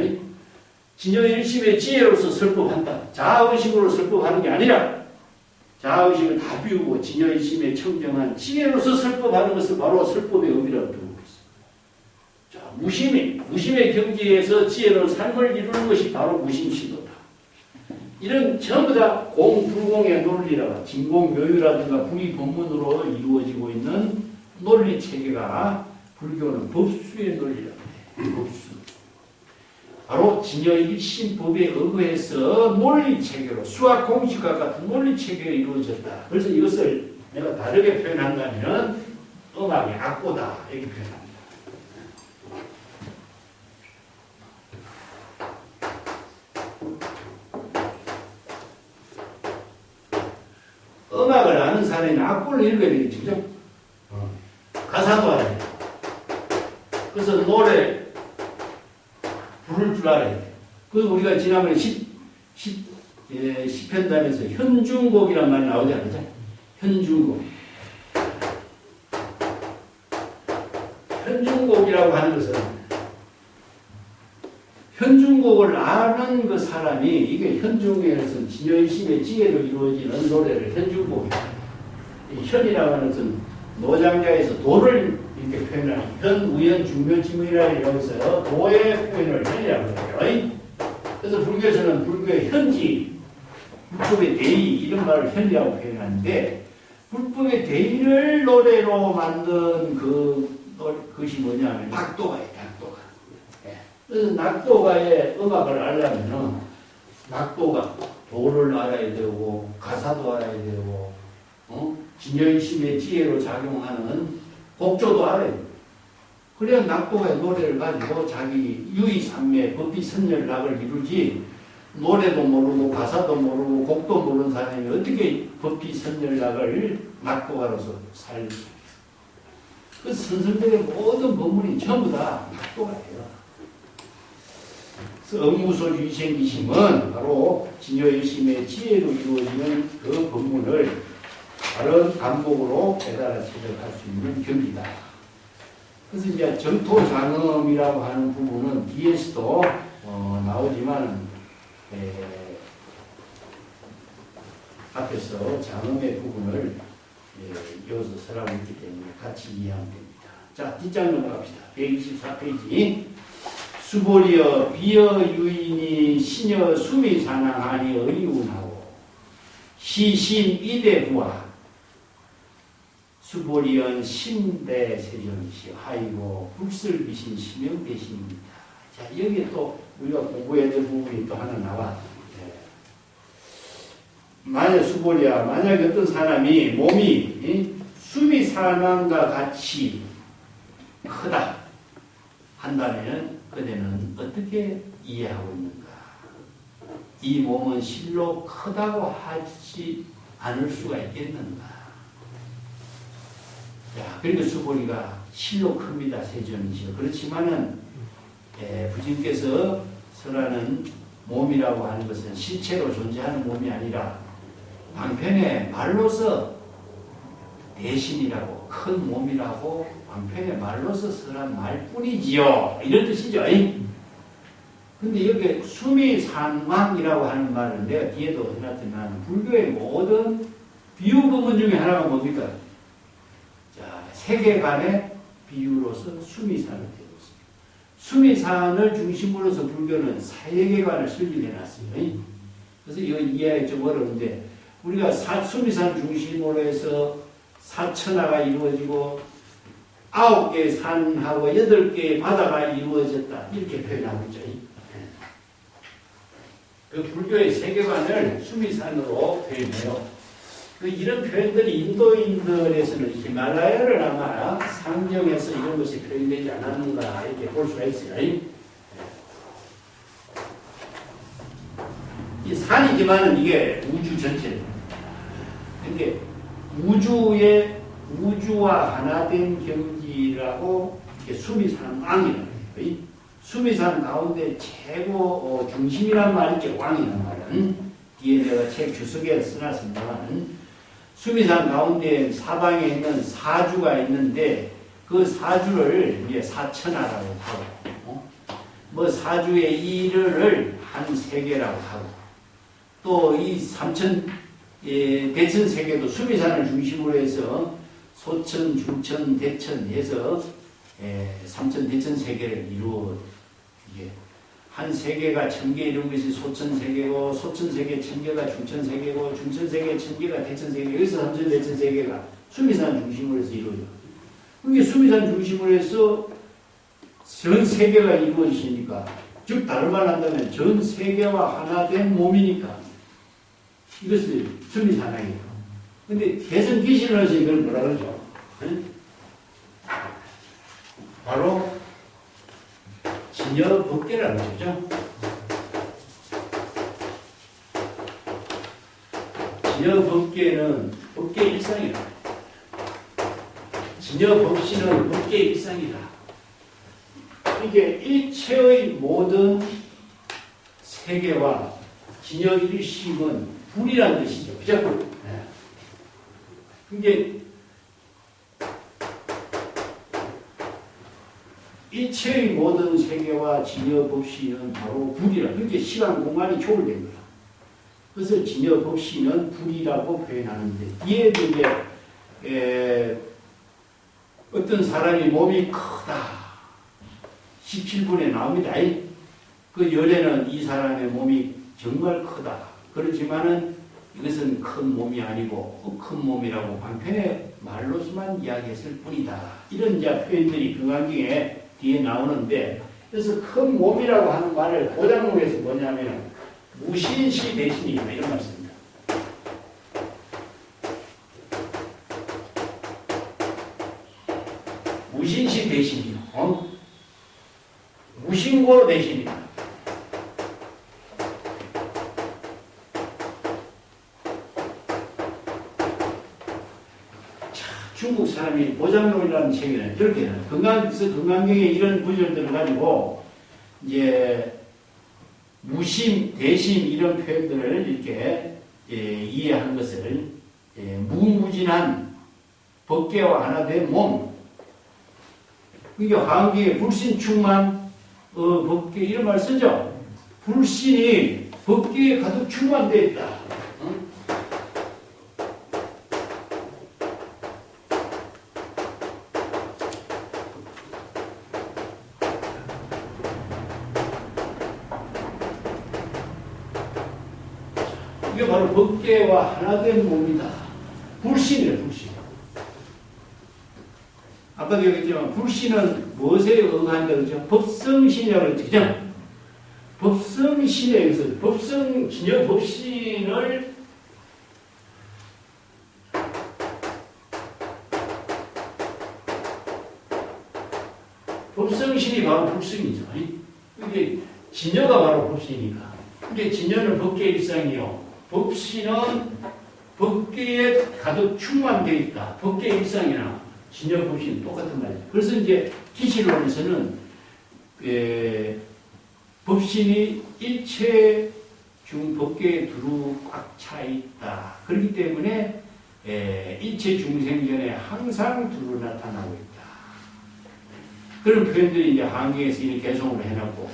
진여일심의 지혜로서 설법한다. 자아의식으로 설법하는 게 아니라 자아의식을 다 비우고 진여일심의 청정한 지혜로서 설법하는 것을 바로 설법의 의미라고 두고 있습니다. 자, 무심의 경지에서 지혜로운 삶을 이루는 것이 바로 무심시도다. 이런 전부 다 공불공의 논리라고 진공묘유라든가 불이법문으로 이루어지고 있는 논리체계가 불교는 법수의 논리라고 해요. 법수. 바로 진여일심법에 의거해서 논리체계로 수학 공식과 같은 논리체계가 이루어졌다. 그래서 이것을 내가 다르게 표현한다면 음악의 악보다 이렇게 표현합니다. 음악을 아는 사람이 악보를 읽어야 되겠죠. 그죠? 가사도 알아야 돼요. 그래서 노래 부를 줄 알아야 돼요. 그래서 우리가 지난번에 시편단에서 현중곡이란 말이 나오지 않았죠? 현중곡. 현중곡이라고 하는 것은 현중곡을 아는 그 사람이 이게 현중에서 진여일심의 지혜로 이루어지는 노래를 현중곡이다. 현이라고 하는 것은 노장자에서 도를 이렇게 표현하는 현, 우현, 중묘, 지문이라고 해서 도의 표현을 현이라고 해요. 그래서 불교에서는 불교의 현지, 불법의 대의 이런 말을 현이라고 표현하는데 불법의 대의를 노래로 만든 그것이 뭐냐면 낙도가예요. 낙도가. 그래서 낙도가의 음악을 알려면 낙도가 도를 알아야 되고 가사도 알아야 되고 진여일심의 지혜로 작용하는 곡조도 알아야 돼요. 그래야 낙도가의 노래를 가지고 자기 유의삼매 법비선열락을 이루지 노래도 모르고 가사도 모르고 곡도 모르는 사람이 어떻게 법비선열락을 낙도가로서 살지. 그 선설들의 모든 법문이 전부 다 낙도가예요. 그래서 업무소주 이생기심은 바로 진여일심의 지혜로 이루어지는 그 법문을 바른 감목으로 깨달아 체득할 수 있는 경기다. 그래서 이제 정토장엄이라고 하는 부분은 뒤에서도 나오지만 앞에서 장엄의 부분을 이어서 설하고 있기 때문에 같이 이해하면 됩니다. 자, 뒷장 넘어갑시다. 124페이지. 수보리여 비여 유인이 신여 수미사낭하니 의운하고 시신 이대부하 수보리연 신대 세존시 하이고 불설비신 심영대신입니다. 자, 여기에 또 우리가 공부해야 될 부분이 또 하나 나와. 만약 수보리야, 만약에 어떤 사람이 몸이 수미사낭과 같이 크다 한다면 그대는 어떻게 이해하고 있는가? 이 몸은 실로 크다고 하지 않을 수가 있겠는가? 자, 그리고 수보리가 실로 큽니다. 세존이시여. 그렇지만은 부처님께서 설하는 몸이라고 하는 것은 실체로 존재하는 몸이 아니라 방편의 말로서 대신이라고 큰 몸이라고 방편의 말로서 설한 말뿐이지요. 이런 뜻이죠. 근데 여기 수미산왕이라고 하는 말은 내가 뒤에도 해놨지만 불교의 모든 비유 부분 중에 하나가 뭡니까? 자, 세계관의 비유로서 수미산을 되고 있습니다. 수미산을 중심으로서 불교는 사예계관을 설립해놨어요. 그래서 이거 이해하기 좀 어려운데 우리가 수미산 중심으로 해서 사천하가 이루어지고 9개의 산하고 8개의 바다가 이루어졌다. 이렇게 표현하고 있죠. 그 불교의 세계관을 수미산으로 표현해요. 그 이런 표현들이 인도인들에서는 히말라야를 아마 상정해서 이런 것이 표현되지 않았는가 이렇게 볼 수가 있어요. 이 산이지만은 이게 우주 전체입니다. 근데 우주와 하나 된 경지라고 이렇게 수미산 왕이라고 해요. 수미산 가운데 최고 중심이란 말이죠. 왕이란 말은. 뒤에 내가 책 주석에 써놨습니다만 수미산 가운데 사방에 있는 사주가 있는데 그 사주를 이제 사천하라고 하고 뭐 사주의 일을 한 세계라고 하고 또 이 대천 세계도 수미산을 중심으로 해서 소천, 중천, 대천 해서 삼천, 대천 세계를 이루어 이게 한 세계가 1000개 이런 것이 소천 세계고 소천 세계 1000개가 중천 세계고 중천 세계 1000개가 대천 세계 여기서 삼천, 대천 세계가 수미산 중심으로 해서 이루어져. 그게 수미산 중심으로 해서 전 세계가 이루어지니까 즉 다른 말 한다면 전 세계와 하나 된 몸이니까 이것을 수미산왕이에요. 근데 대선 귀신을 해서 이걸 뭐라 그러죠? 바로 진여법계라는 거죠. 진여법계는 법계 일상이다. 진여법신은 법계 일상이다. 이게 일체의 모든 세계와 진여일심은 불이라는 뜻이죠. 그죠? 이게 일체의 모든 세계와 진여법신은 바로 불이라. 그게 시간, 공간이 초월된 거야. 그래서 진여법신은 불이라고 표현하는데, 이에도 이제, 어떤 사람이 몸이 크다. 17분에 나옵니다. 그 열에는 이 사람의 몸이 정말 크다. 그렇지만은 이것은 큰 몸이 아니고 큰 몸이라고 방편의 말로서만 이야기했을 뿐이다. 이런 이제 표현들이 금강경에 뒤에 나오는데, 그래서 큰 몸이라고 하는 말을 고장목에서 뭐냐면 무신시 대신이다 이런 말씀입니다. 무신시 대신이요. 무신고 대신이다. 중국 사람이 보장론이라는 책에는 그렇게 해요. 건강경에 이런 구절들을 가지고 이제 무심, 대심 이런 표현들을 이렇게 이해한 것을 무무진한 법계와 하나 된 몸. 그러니까 화엄경에 불신충만 법계 이런 말 쓰죠. 불신이 법계에 가득 충만되어 있다. 이게 바로 법계와 하나 된 몸이다. 불신이에요, 불신. 아까도 얘기했지만, 불신은 무엇에 의한다, 그죠? 법성신이라고 그랬죠, 그죠? 법성신에 의해서, 진여 법신을 법성신이 바로 불성이죠. 이게 진여가 바로 법신이니까. 이게 진여는 법계의 일상이요. 법신은 법계에 가득 충만되어 있다. 법계의 일상이나 진여 법신 똑같은 말이죠. 그래서 이제 기실론에서는 법신이 일체 중 법계에 두루 꽉 차 있다. 그렇기 때문에 일체 중생전에 항상 두루 나타나고 있다. 그런 표현들이 이제 한경에서 이렇게 개성으로 해놨고,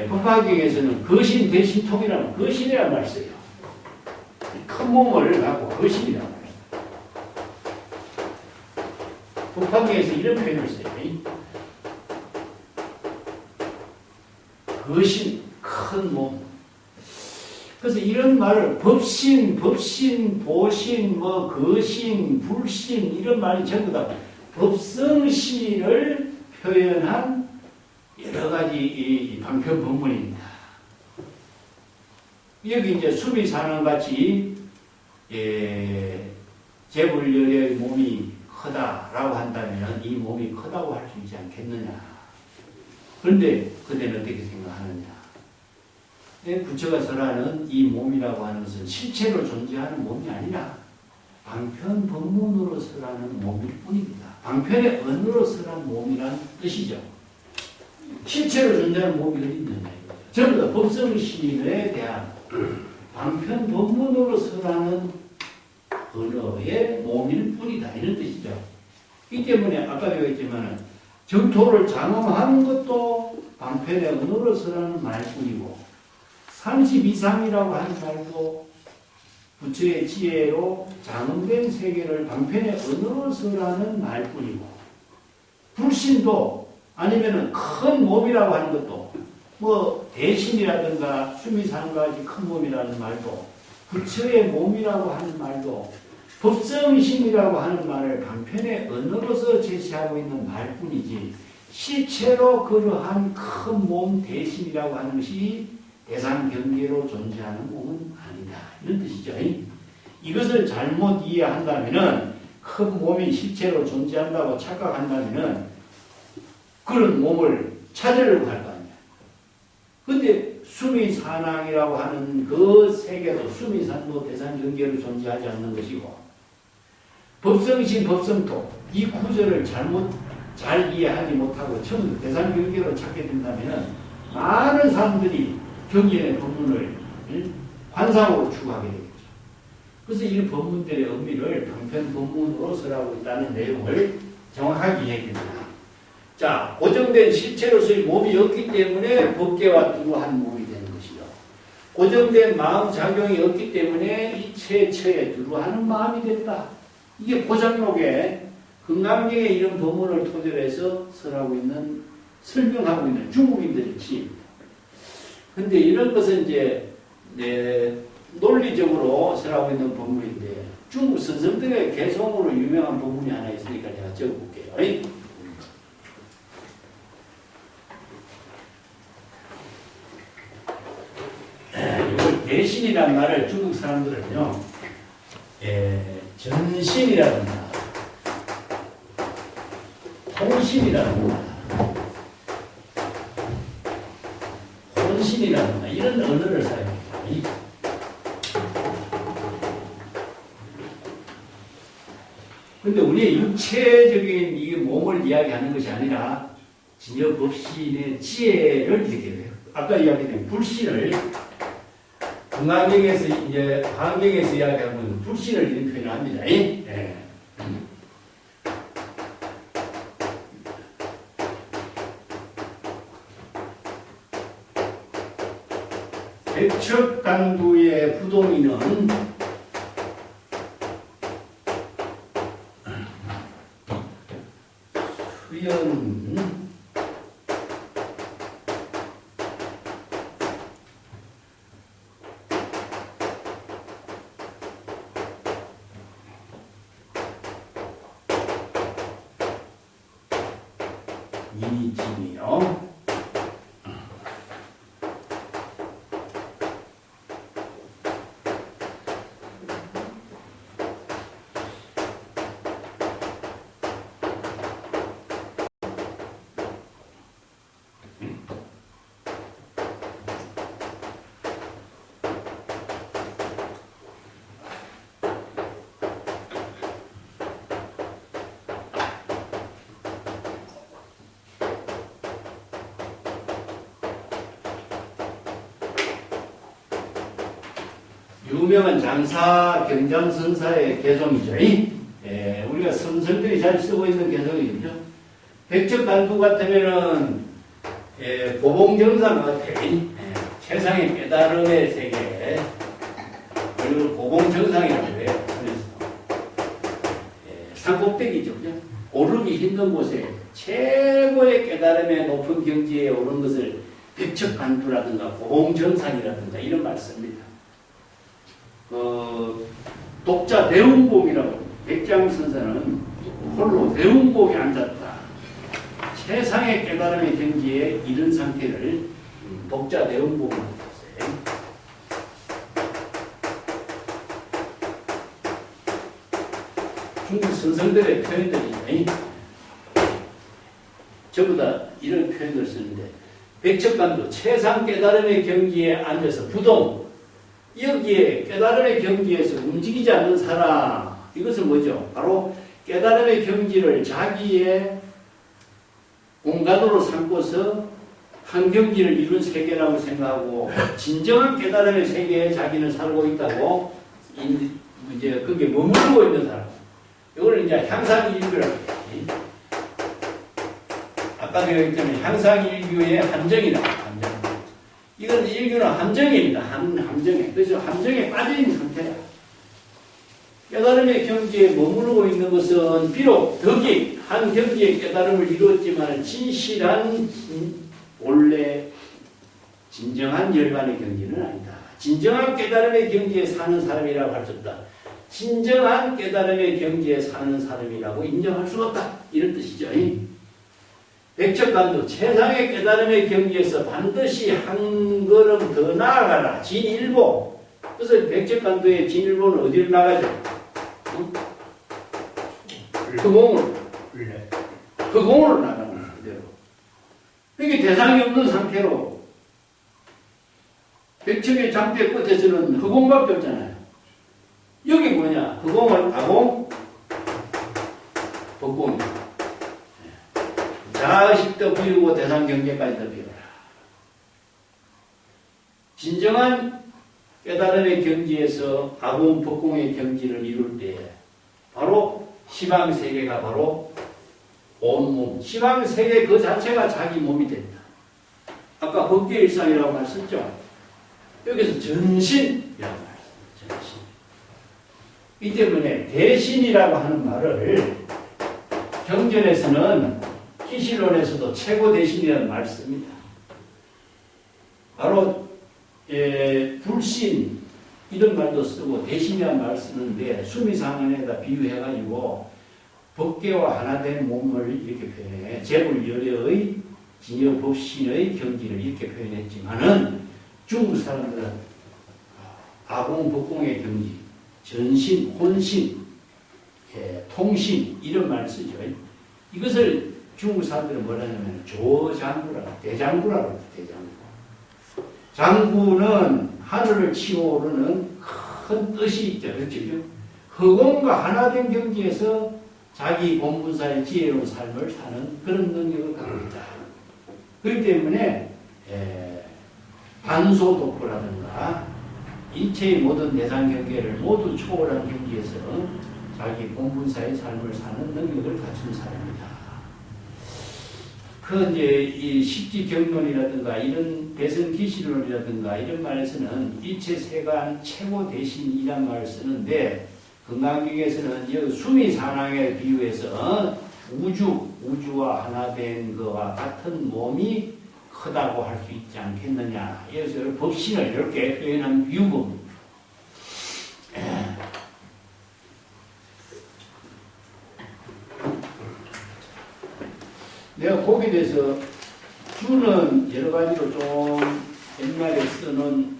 법화경에서는 거신 대신 통이라는 거신이라는 말을 써요. 큰 몸을 갖고 거신이라는 말을 써요. 법화경에서 이런 표현을 써요. 거신, 큰 몸. 그래서 이런 말을 법신, 보신, 거신, 불신 이런 말이 전부 다 법성신을 표현한 여러 가지 이 방편 법문입니다. 여기 이제 수미산왕같이 재불열의 몸이 크다라고 한다면 이 몸이 크다고 할 수 있지 않겠느냐. 그런데 그대는 어떻게 생각하느냐. 부처가 설하는 이 몸이라고 하는 것은 실체로 존재하는 몸이 아니라 방편 법문으로 설하는 몸일 뿐입니다. 방편의 언어로 설한 몸이란 뜻이죠. 실체로 존재하는 몸이 어디 있느냐. 전부 다 법성신에 대한 방편 법문으로 설하는 언어의 몸일 뿐이다. 이런 뜻이죠. 이 때문에 아까 얘기했지만 정토를 장엄하는 것도 방편의 언어로 설하는 말뿐이고 32상이라고 하는 말도 부처의 지혜로 장엄된 세계를 방편의 언어로 설하는 말뿐이고 불신도 아니면은 큰 몸이라고 하는 것도 뭐 대신이라든가 수미상과같이 큰 몸이라는 말도 부처의 몸이라고 하는 말도 법성심이라고 하는 말을 방편의 언어로서 제시하고 있는 말뿐이지 실체로 그러한 큰 몸 대신이라고 하는 것이 대상 경계로 존재하는 몸은 아니다. 이런 뜻이죠. 이것을 잘못 이해한다면은 큰 몸이 실체로 존재한다고 착각한다면은 그런 몸을 찾으려고 할 거 아니야. 근데 수미산왕이라고 하는 그 세계도 수미산도 대상 경계로 존재하지 않는 것이고 법성신, 법성토 이 구절을 잘 이해하지 못하고 처음 대상 경계로 찾게 된다면은 많은 사람들이 경전의 법문을 관상으로 추구하게 되겠죠. 그래서 이 법문들의 의미를 방편 법문으로 설하고 있다는 내용을 정확하게 이야기합니다. 자, 고정된 실체로서의 몸이 없기 때문에 법계와 두루한 몸이 되는 것이죠. 고정된 마음 작용이 없기 때문에 이체처에 두루하는 마음이 됐다. 이게 고장록에 금강경에 이런 법문을 토대로 해서 설명하고 있는 중국인들의 지혜입니다. 근데 이런 것은 이제 논리적으로 설하고 있는 법문인데 중국 선성들의 개성으로 유명한 법문이 하나 있으니까 제가 적어볼게요. 이걸 대신이라는 말을 중국 사람들은요 전신이라든가 통신이라든가 혼신이라든가 이런 언어를 사용해요. 근데 우리의 육체적인 이 몸을 이야기하는 것이 아니라 진여 법신의 지혜를 얘기해요. 아까 이야기된 불신을 금강경에서 이제 한경에서 이야기하면 불신을 이런 표현을 합니다. 네. 백척간두의 부동이는 수연 이진이요. 유명한 장사 경장선사의 개성이죠. 우리가 선생들이 잘 쓰고 있는 개성이죠. 백척간두 같으면은 고봉정상 같아. 세상의 깨달음의 세계. 그리고 고봉정상이라고 해요. 산꼭대기죠. 그죠? 오르기 힘든 곳에 최고의 깨달음의 높은 경지에 오른 것을 백척간두라든가 고봉정상이라든가 이런 말 씁니다. 독자 대운복이라고 백장선사는 홀로 대운복에 앉았다. 세상의 깨달음의 경지에 이른 상태를 독자 대운복으로 했어요. 중국 선생들의 표현들이 전부 다 이런 표현을 쓰는데 백척간두 최상 깨달음의 경지에 앉아서 부동 여기에 깨달음의 경지에서 움직이지 않는 사람 이것은 뭐죠? 바로 깨달음의 경지를 자기의 공간으로 삼고서 한 경지를 이룬 세계라고 생각하고 진정한 깨달음의 세계에 자기는 살고 있다고 이제 거기에 머무르고 있는 사람 이걸 이제 향상일규라고 해요. 아까 배웠기 때문에 향상일규의 함정이다. 함정. 이건 일규는 함정입니다. 함정에. 그래서 함정에 빠져있는 상태야. 깨달음의 경지에 머무르고 있는 것은 비록 덕이 한 경지의 깨달음을 이루었지만 진실한 원래 진정한 열반의 경지는 아니다. 진정한 깨달음의 경지에 사는 사람이라고 할 수 없다. 진정한 깨달음의 경지에 사는 사람이라고 인정할 수 없다. 이런 뜻이죠. 백척간두 최상의 깨달음의 경지에서 반드시 한 걸음 더 나아가라. 진일보. 그래서 백척간두의 진일보는 어디로 나가죠? 흑공으로 나가는 그대로. 이게 대상이 없는 상태로 백척의 장대 끝에서는 흑공밖에 없잖아요. 여기 뭐냐? 흑공을 아공, 법공이다. 자의식도 비우고 대상 경계까지도 비워라. 진정한 깨달음의 경지에서 아공, 법공의 경지를 이룰 때 바로 시방세계가 바로 온몸, 시방세계 그 자체가 자기 몸이 된다. 아까 법계일상이라고 말했었죠. 여기서 전신이라고 말했어요. 전신. 이 때문에 대신이라고 하는 말을 경전에서는 희실론에서도 최고 대신이라는 말을 씁니다. 바로 불신 이런 말도 쓰고 대신이라는 말을 쓰는데 수미상언에다 비유해가지고 법계와 하나 된 몸을 이렇게 표현해. 재불열의 진여법신의 경지를 이렇게 표현했지만은 중국 사람들은 아공, 법공의 경지, 전신, 혼신, 통신 이런 말을 쓰죠. 이것을 중국 사람들은 뭐라 하냐면 조장구라고, 대장구라고 대장구. 장구는 하늘을 치오르는 큰 뜻이 있죠. 그렇죠? 허공과 하나 된 경지에서 자기 본분사의 지혜로운 삶을 사는 그런 능력을 갖고 있다. 그렇기 때문에 반소독보라든가 일체의 모든 대상 경계를 모두 초월한 경지에서 자기 본분사의 삶을 사는 능력을 갖춘 사람이다. 그 이제 이 십지경론이라든가 이런 대성기시론이라든가 이런 말에서는 일체 세간 최고 대신이란 말을 쓰는데 건강경에서는 이 수미산항에 비유해서 우주와 하나 된 것과 같은 몸이 크다고 할 수 있지 않겠느냐. 그래서 법신을 이렇게 표현한 비유법입니다. 내가 거기에 대해서 주는 여러 가지로 좀 옛날에 쓰는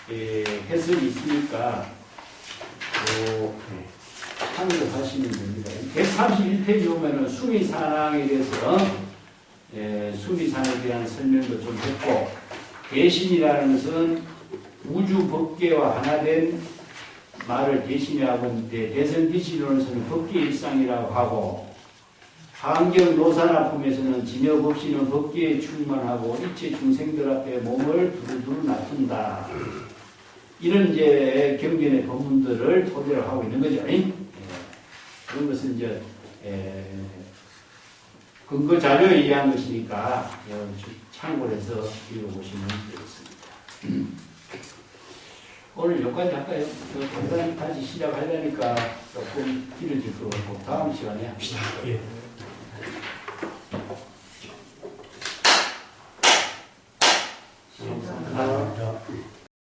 해설이 있으니까 참고하시면 됩니다. 131페이지 보면은 수미산항에 대해서 수미산에 대한 설명도 좀 했고 대신이라는 것은 우주 법계와 하나 된 말을 대신하고 있는데 대성기시론에서는 법계 일상이라고 하고 환경 노산아픔에서는 진여법신은 법계에 충만하고 일체 중생들 앞에 몸을 두루두루 놔둔다. 이런 이제 경전의 본문들을 토대로 하고 있는 거죠. 그런 것은 이제 근거 자료에 의한 것이니까 참고를 해서 읽어보시면 되겠습니다. 오늘 여기까지 할까요? 간단히 다시 시작하려니까 조금 길어질 것 같고 다음 시간에 합시다. 예.